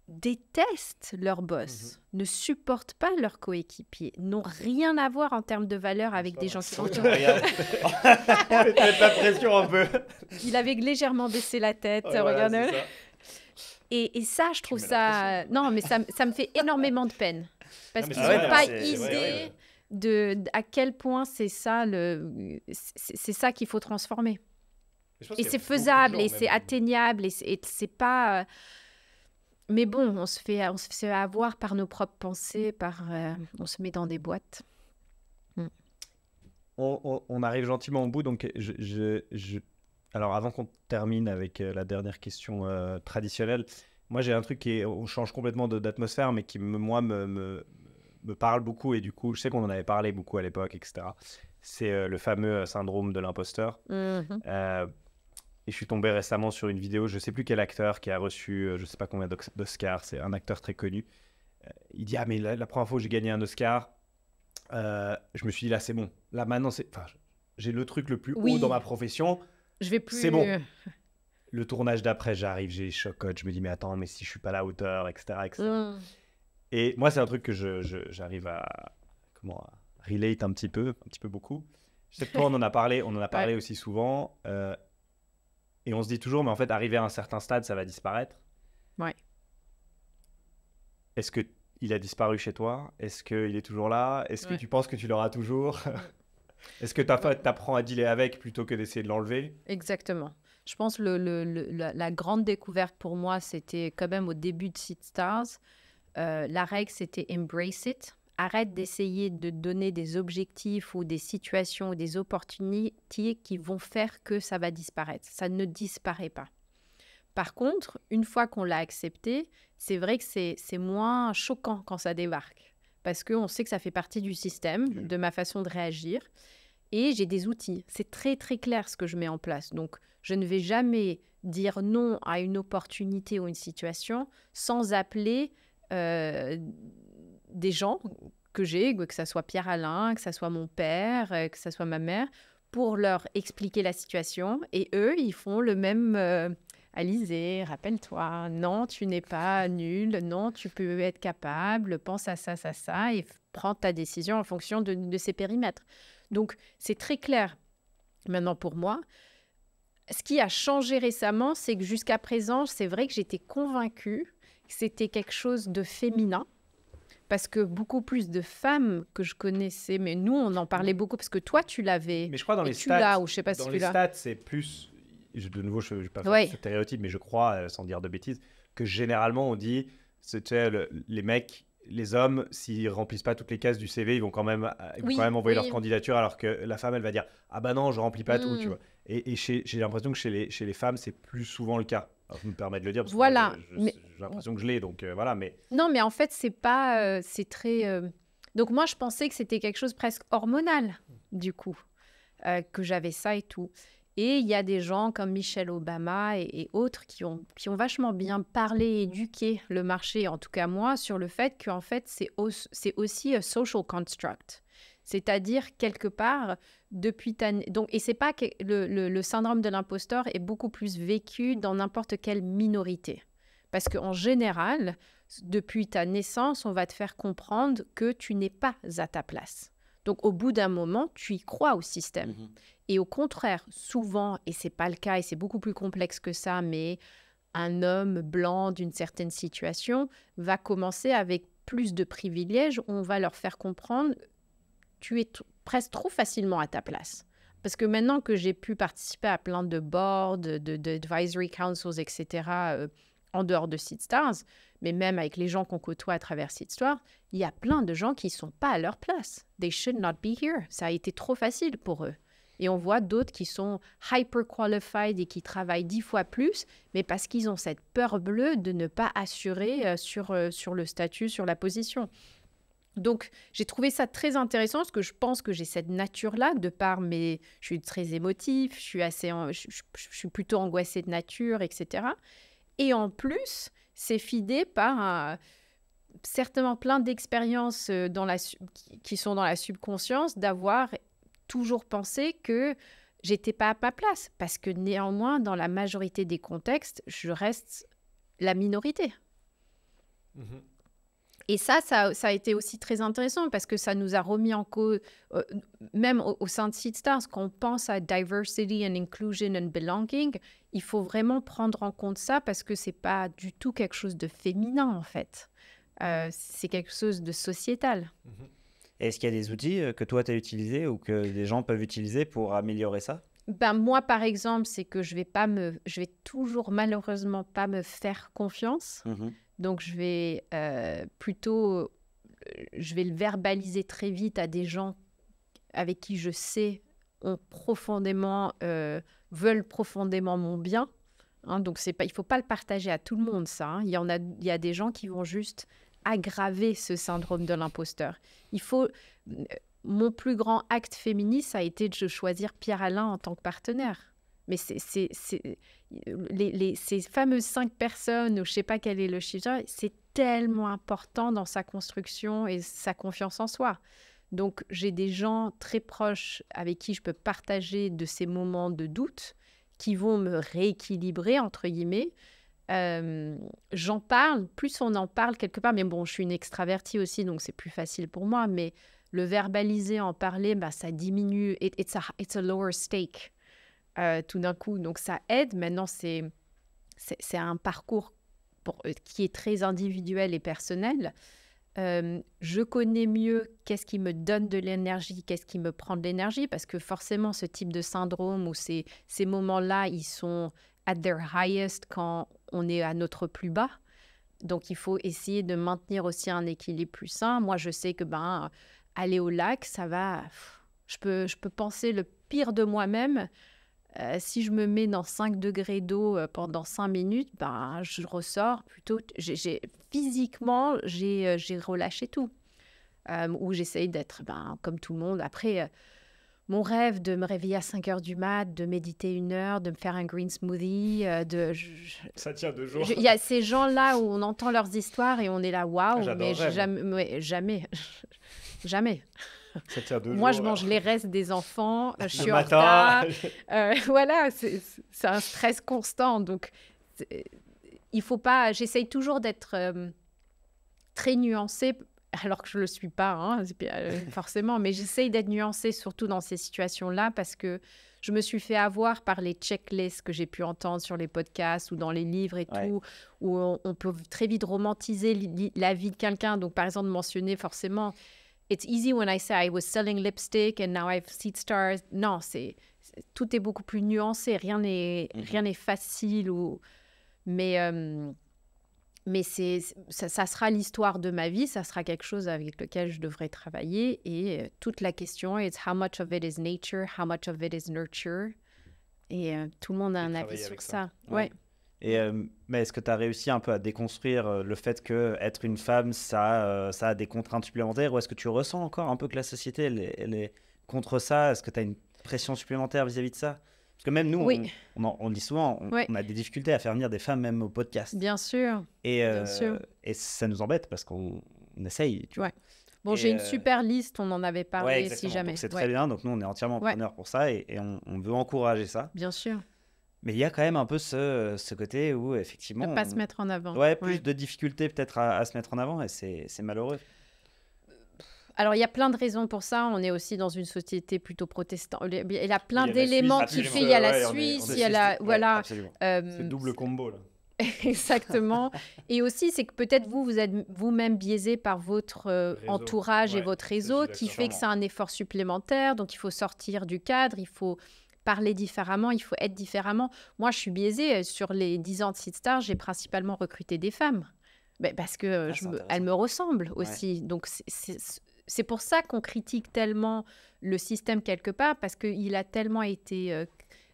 détestent leur boss, ne supportent pas leurs coéquipiers, n'ont rien à voir en termes de valeur avec des gens qui sont... Regarde. Mettre la pression un peu. Il avait légèrement baissé la tête, Ouais, regarde. voilà, c'est ça. Et ça, je trouve mets la ça... Non, mais ça me fait énormément de peine. Parce Non, mais qu'ils c'est n'ont vrai, pas c'est idée vrai, à quel point c'est ça, c'est ça qu'il faut transformer. Et c'est faisable, et c'est atteignable, et c'est pas... Mais bon, on se fait avoir par nos propres pensées, on se met dans des boîtes. On arrive gentiment au bout, donc alors avant qu'on termine avec la dernière question traditionnelle, moi j'ai un truc on change complètement d'atmosphère, mais qui me parle beaucoup, et du coup je sais qu'on en avait parlé beaucoup à l'époque, etc. C'est le fameux syndrome de l'imposteur. Et je suis tombé récemment sur une vidéo, je ne sais plus quel acteur qui a reçu, je ne sais pas combien d'Oscars, c'est un acteur très connu. Il dit, ah mais la première fois où j'ai gagné un Oscar, je me suis dit, là c'est bon. Là maintenant, j'ai le truc le plus haut dans ma profession. Je vais plus... C'est bon. Le tournage d'après, j'arrive, j'ai choc coach, je me dis, mais attends, mais si je ne suis pas à la hauteur, etc. etc. Et moi, c'est un truc que j'arrive à relate un petit peu beaucoup. Je sais que toi, on en a parlé aussi souvent. Et on se dit toujours, mais en fait, arrivé à un certain stade, ça va disparaître. Ouais. Est-ce qu'il a disparu chez toi? Est-ce qu'il est toujours là? Est-ce que tu penses que tu l'auras toujours? Est-ce que tu apprends à dealer avec plutôt que d'essayer de l'enlever? Exactement. Je pense que la grande découverte pour moi, c'était quand même au début de Seedstars. La règle, c'était « embrace it ». Arrête d'essayer de donner des objectifs ou des situations ou des opportunités qui vont faire que ça va disparaître. Ça ne disparaît pas. Par contre, une fois qu'on l'a accepté, c'est vrai que c'est moins choquant quand ça débarque. Parce qu'on sait que ça fait partie du système, de ma façon de réagir. Et j'ai des outils. C'est très, très clair ce que je mets en place. Donc, je ne vais jamais dire non à une opportunité ou une situation sans appeler... des gens que ça soit Pierre-Alain, que ça soit mon père, que ça soit ma mère, pour leur expliquer la situation. Et eux, ils font le même Alizée, rappelle-toi, non, tu n'es pas nul, non, tu peux être capable, pense à ça, et prends ta décision en fonction de ces périmètres. Donc, c'est très clair. maintenant pour moi. Ce qui a changé récemment, c'est que jusqu'à présent, c'est vrai que j'étais convaincue que c'était quelque chose de féminin, parce que beaucoup plus de femmes que je connaissais, mais nous, on en parlait beaucoup, parce que toi, tu l'avais. Mais je crois dans les tu stats, l'as, ou je sais pas si dans tu les l'as. stats, c'est plus... De nouveau, je ne vais pas faire Ouais. ce stéréotype, mais je crois, sans dire de bêtises, que généralement, on dit, les mecs, les hommes, s'ils remplissent pas toutes les cases du CV, ils vont quand même envoyer leur candidature, alors que la femme, elle va dire « Ah bah non, je remplis pas tout, tu vois. » Et j'ai l'impression que chez les femmes, c'est plus souvent le cas. Alors, je me permets de le dire, parce que moi, j'ai l'impression que je l'ai, donc voilà. Mais... Non, mais en fait, c'est pas... c'est très... Donc moi, je pensais que c'était quelque chose presque hormonal, du coup, que j'avais ça et tout. Et il y a des gens comme Michelle Obama et autres qui ont vachement bien parlé et éduqué le marché, en tout cas moi, sur le fait qu'en fait, c'est aussi un social construct. C'est-à-dire, quelque part, depuis ta... Donc, et c'est pas que le syndrome de l'imposteur est beaucoup plus vécu dans n'importe quelle minorité. Parce qu'en général, depuis ta naissance, on va te faire comprendre que tu n'es pas à ta place. Donc, au bout d'un moment, tu y crois au système. Et au contraire, souvent, et c'est pas le cas, et c'est beaucoup plus complexe que ça, mais un homme blanc d'une certaine situation va commencer avec plus de privilèges. On va leur faire comprendre tu es presque trop facilement à ta place. Parce que maintenant que j'ai pu participer à plein de boards, d'advisory councils, etc., en dehors de SeedStars, mais même avec les gens qu'on côtoie à travers SeedStars, il y a plein de gens qui ne sont pas à leur place. They should not be here. Ça a été trop facile pour eux. Et on voit d'autres qui sont hyper qualified et qui travaillent 10 fois plus, mais parce qu'ils ont cette peur bleue de ne pas assurer sur le statut, sur la position. Donc, j'ai trouvé ça très intéressant parce que je pense que j'ai cette nature-là, de par mes... Je suis très émotif, je suis plutôt angoissée de nature, etc. Et en plus, c'est fidé par certainement plein d'expériences qui sont dans la subconscience, d'avoir toujours pensé que j'étais pas à ma place. Parce que néanmoins, dans la majorité des contextes, je reste la minorité. Et ça a été aussi très intéressant parce que ça nous a remis en cause, même au sein de SeedStars, quand on pense à diversity and inclusion and belonging, il faut vraiment prendre en compte ça parce que c'est pas du tout quelque chose de féminin en fait. C'est quelque chose de sociétal. Est-ce qu'il y a des outils que toi tu as utilisés ou que des gens peuvent utiliser pour améliorer ça? Ben, moi, par exemple, c'est que je vais toujours malheureusement pas me faire confiance. Donc, je vais je vais le verbaliser très vite à des gens avec qui je sais veulent profondément mon bien. Hein, donc, il ne faut pas le partager à tout le monde, ça. Hein. Il y a des gens qui vont juste aggraver ce syndrome de l'imposteur. Mon plus grand acte féministe, ça a été de choisir Pierre Alain en tant que partenaire. Mais ces fameuses 5 personnes, ou je ne sais pas quel est le chiffre, c'est tellement important dans sa construction et sa confiance en soi. Donc, j'ai des gens très proches avec qui je peux partager de ces moments de doute qui vont me rééquilibrer, entre guillemets. J'en parle, plus on en parle quelque part, mais bon, je suis une extravertie aussi, donc c'est plus facile pour moi, mais le verbaliser, en parler, ça diminue, it's a lower stake. Tout d'un coup, donc ça aide. Maintenant, c'est un parcours qui est très individuel et personnel. Je connais mieux qu'est-ce qui me donne de l'énergie, qu'est-ce qui me prend de l'énergie, parce que forcément, ce type de syndrome ou ces moments-là, ils sont at their highest quand on est à notre plus bas. Donc, il faut essayer de maintenir aussi un équilibre plus sain. Moi, je sais que aller au lac, ça va... Je peux penser le pire de moi-même. Si je me mets dans 5 degrés d'eau pendant 5 minutes, je ressors plutôt... Physiquement, j'ai relâché tout. Ou j'essaye d'être comme tout le monde. Après, mon rêve de me réveiller à 5 heures du mat, de méditer 1 heure, de me faire un green smoothie... Ça tient 2 jours. Il y a ces gens-là où on entend leurs histoires et on est là, waouh, mais jamais. Jamais. Ça tient 2 jours. Moi, je mange les restes des enfants, je suis en matin. retard. Voilà, c'est un stress constant. Donc, il faut pas... J'essaye toujours d'être très nuancée alors que je ne le suis pas, hein, forcément. Mais j'essaye d'être nuancée, surtout dans ces situations-là, parce que je me suis fait avoir par les checklists que j'ai pu entendre sur les podcasts ou dans les livres et tout, où on peut très vite romantiser la vie de quelqu'un. Donc, par exemple, mentionner forcément « It's easy when I say I was selling lipstick and now I have seed stars ». Non, tout est beaucoup plus nuancé. Rien n'est facile. Mais ça sera l'histoire de ma vie, ça sera quelque chose avec lequel je devrais travailler. Et toute la question est how much of it is nature, how much of it is nurture. Et tout le monde a un avis sur ça. Ouais. Et, mais est-ce que tu as réussi un peu à déconstruire le fait qu'être une femme, ça a des contraintes supplémentaires, ou est-ce que tu ressens encore un peu que la société elle est contre ça? Est-ce que tu as une pression supplémentaire vis-à-vis de ça? Parce que même nous, on dit souvent, on a des difficultés à faire venir des femmes même au podcast. Bien sûr. Et ça nous embête parce qu'on essaye. Tu vois. Bon, j'ai une super liste, on en avait parlé si jamais. C'est très bien, donc nous, on est entièrement preneurs pour ça et on veut encourager ça. Bien sûr. Mais il y a quand même un peu ce côté où, effectivement... Ne pas se mettre en avant. Plus de difficultés peut-être à se mettre en avant et c'est malheureux. Alors, il y a plein de raisons pour ça. On est aussi dans une société plutôt protestante. Il y a plein d'éléments qui fait. Il y a la Suisse, il y a la... Voilà. C'est double combo, là. Exactement. Et aussi, c'est que peut-être vous êtes vous-même biaisé par votre entourage et votre réseau qui fait que c'est un effort supplémentaire. Donc, il faut sortir du cadre, il faut parler différemment, il faut être différemment. Moi, je suis biaisée. Sur les 10 ans de Seed Stars, j'ai principalement recruté des femmes. Parce que elles me ressemblent aussi. Donc, c'est pour ça qu'on critique tellement le système quelque part, parce qu'il a tellement été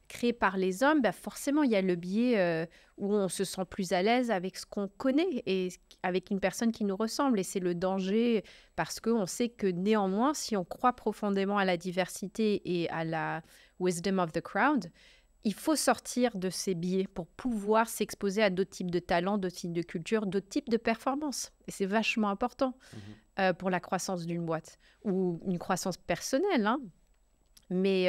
créé par les hommes. Forcément, il y a le biais où on se sent plus à l'aise avec ce qu'on connaît et avec une personne qui nous ressemble. Et c'est le danger, parce qu'on sait que néanmoins, si on croit profondément à la diversité et à la wisdom of the crowd, il faut sortir de ces biais pour pouvoir s'exposer à d'autres types de talents, d'autres types de cultures, d'autres types de performances. Et c'est vachement important pour la croissance d'une boîte ou une croissance personnelle. Hein. Mais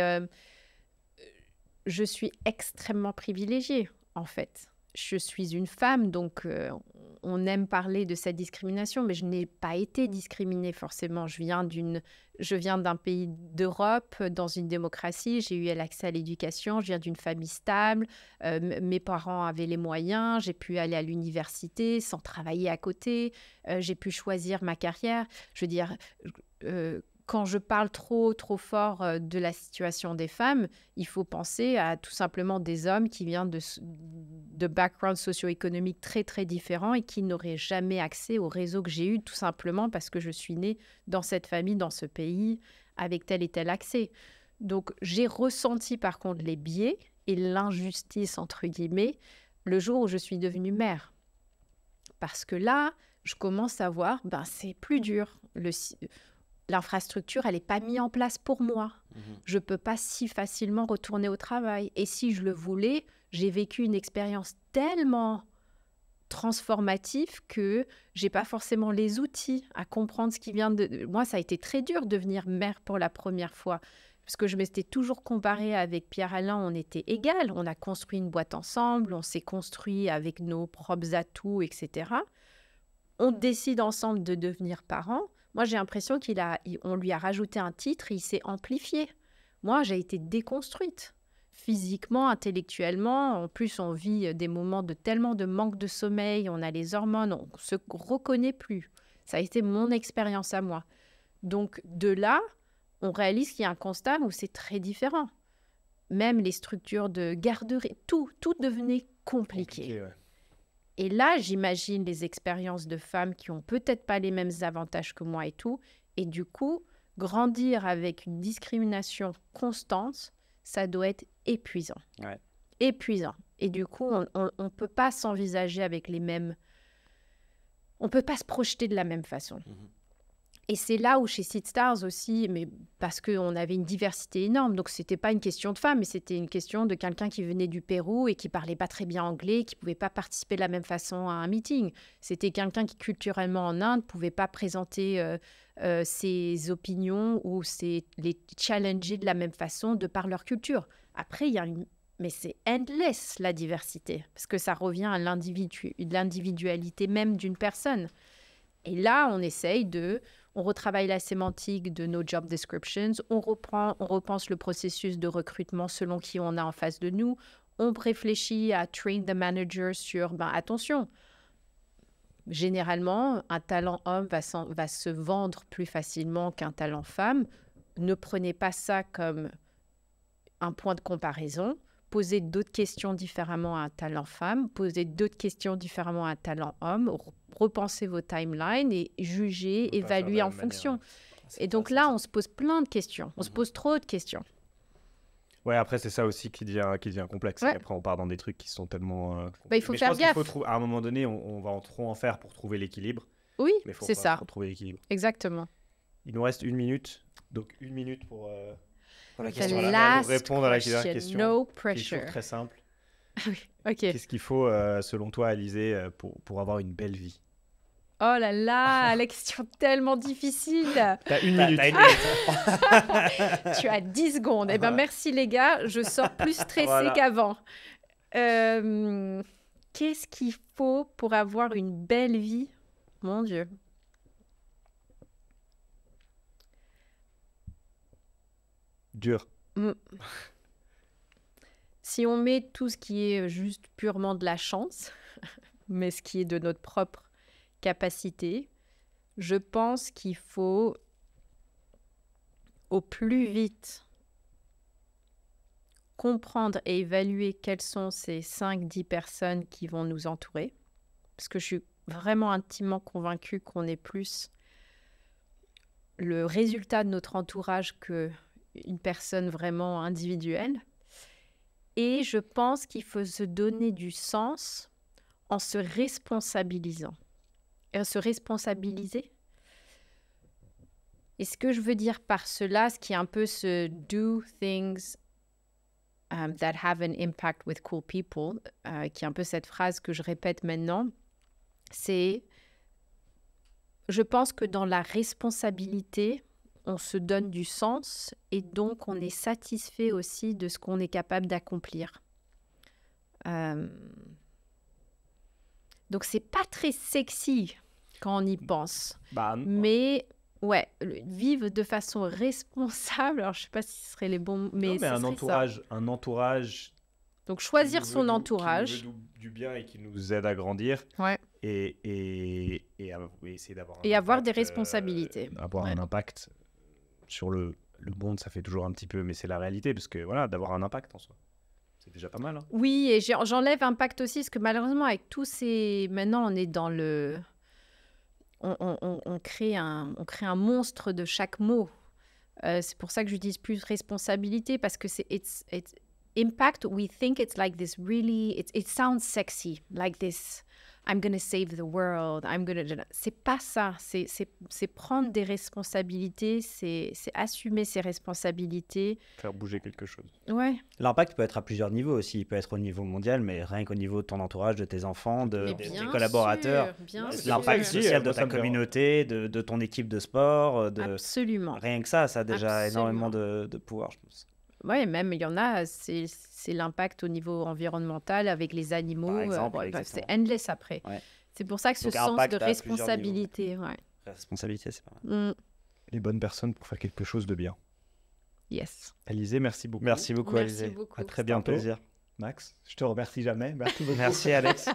je suis extrêmement privilégiée, en fait. Je suis une femme, donc on aime parler de cette discrimination, mais je n'ai pas été discriminée forcément. Je viens d'un pays d'Europe, dans une démocratie, j'ai eu l'accès à l'éducation, je viens d'une famille stable, mes parents avaient les moyens, j'ai pu aller à l'université sans travailler à côté, j'ai pu choisir ma carrière. Je veux dire... quand je parle trop fort de la situation des femmes, il faut penser à tout simplement des hommes qui viennent de backgrounds socio-économiques très, très différents et qui n'auraient jamais accès au réseau que j'ai eu, tout simplement parce que je suis née dans cette famille, dans ce pays, avec tel et tel accès. Donc, j'ai ressenti par contre les biais et l'injustice, entre guillemets, le jour où je suis devenue mère. Parce que là, je commence à voir, c'est plus dur. L'infrastructure, elle n'est pas mise en place pour moi. Je ne peux pas si facilement retourner au travail. Et si je le voulais, j'ai vécu une expérience tellement transformative que je n'ai pas forcément les outils à comprendre ce qui vient de... Moi, ça a été très dur de devenir mère pour la première fois. Parce que je m'étais toujours comparée avec Pierre-Alain, on était égales. On a construit une boîte ensemble, on s'est construit avec nos propres atouts, etc. On décide ensemble de devenir parents. Moi, j'ai l'impression qu'on lui a rajouté un titre et il s'est amplifié. Moi, j'ai été déconstruite, physiquement, intellectuellement. En plus, on vit des moments de tellement de manque de sommeil, on a les hormones, on ne se reconnaît plus. Ça a été mon expérience à moi. Donc, de là, on réalise qu'il y a un constat où c'est très différent. Même les structures de garderie, tout devenait compliqué. Ouais. Et là, j'imagine les expériences de femmes qui ont peut-être pas les mêmes avantages que moi et tout. Et du coup, grandir avec une discrimination constante, ça doit être épuisant. Ouais. Épuisant. Et du coup, on ne peut pas s'envisager avec les mêmes... On ne peut pas se projeter de la même façon. Et c'est là où chez Seed Stars aussi, mais parce qu'on avait une diversité énorme, donc ce n'était pas une question de femme, mais c'était une question de quelqu'un qui venait du Pérou et qui ne parlait pas très bien anglais, qui ne pouvait pas participer de la même façon à un meeting. C'était quelqu'un qui, culturellement en Inde, ne pouvait pas présenter ses opinions ou les challenger de la même façon de par leur culture. Après, il y a mais c'est endless, la diversité, parce que ça revient à l'individualité même d'une personne. Et là, on retravaille la sémantique de nos job descriptions, on repense le processus de recrutement selon qui on a en face de nous, on réfléchit à train the manager sur, attention, généralement, un talent homme va se vendre plus facilement qu'un talent femme. Ne prenez pas ça comme un point de comparaison. Posez d'autres questions différemment à un talent femme, posez d'autres questions différemment à un talent homme, repensez vos timelines et jugez, évaluez en fonction. Et donc là, on se pose plein de questions. On se pose trop de questions. Ouais, après, c'est ça aussi qui devient complexe. Ouais. Et après, on part dans des trucs qui sont tellement... il faut faire gaffe. À un moment donné, on va trop en faire pour trouver l'équilibre. Oui, c'est ça. Pour trouver l'équilibre. Exactement. Il nous reste 1 minute. Donc, 1 minute pour la question. Pour répondre à la dernière question. No pressure. Qui est très simple. Oui, ok. Qu'est-ce qu'il faut, selon toi, Alizée, pour avoir une belle vie? Oh là là, la question tellement difficile. T'as 1 minute. Tu as 10 secondes. Eh bien, merci les gars. Je sors plus stressée qu'avant. Qu'est-ce qu'il faut pour avoir une belle vie? Mon Dieu. Dur. Si on met tout ce qui est juste purement de la chance, mais ce qui est de notre propre capacité, je pense qu'il faut au plus vite comprendre et évaluer quelles sont ces 5-10 personnes qui vont nous entourer, parce que je suis vraiment intimement convaincue qu'on est plus le résultat de notre entourage qu'une personne vraiment individuelle. Et je pense qu'il faut se donner du sens en se responsabilisant. Et se responsabiliser. Et ce que je veux dire par cela, ce qui est un peu ce « do things that have an impact with cool people », qui est un peu cette phrase que je répète maintenant, c'est « je pense que dans la responsabilité, on se donne du sens et donc on est satisfait aussi de ce qu'on est capable d'accomplir. » Donc, c'est pas très sexy quand on y pense. Mais, ouais, vivre de façon responsable, alors je sais pas si ce serait les bons... Mais un entourage... Donc, choisir son entourage. Qui nous veut du bien et qui nous aide à grandir. Ouais. Et essayer d'avoir un impact, avoir des responsabilités. Avoir un impact sur le monde, ça fait toujours un petit peu... Mais c'est la réalité, parce que, voilà, d'avoir un impact en soi. C'est déjà pas mal. Hein. Oui, et j'enlève impact aussi, parce que malheureusement, avec tous ces... Maintenant, on est dans le... On crée un monstre de chaque mot. C'est pour ça que j'utilise plus responsabilité, parce que c'est... It's impact, we think it's like this really... It sounds sexy, like this... I'm going to save the world, C'est pas ça. C'est prendre des responsabilités, c'est assumer ses responsabilités. Faire bouger quelque chose. Ouais. L'impact peut être à plusieurs niveaux aussi. Il peut être au niveau mondial, mais rien qu'au niveau de ton entourage, de tes enfants, de tes collaborateurs. L'impact social de ta communauté, de ton équipe de sport. Absolument. Rien que ça a déjà énormément de pouvoir, je pense. Oui, même il y en a, c'est l'impact au niveau environnemental avec les animaux. Par exemple, c'est endless après. Ouais. C'est pour ça que ce sens de responsabilité. Ouais. Responsabilité, c'est pas mal. Les bonnes personnes pour faire quelque chose de bien. Yes. Alizée, merci beaucoup. Merci beaucoup, Alizée. Merci beaucoup. À très bientôt. Un plaisir. Max, je te remercie jamais. Merci beaucoup. Merci, Alex.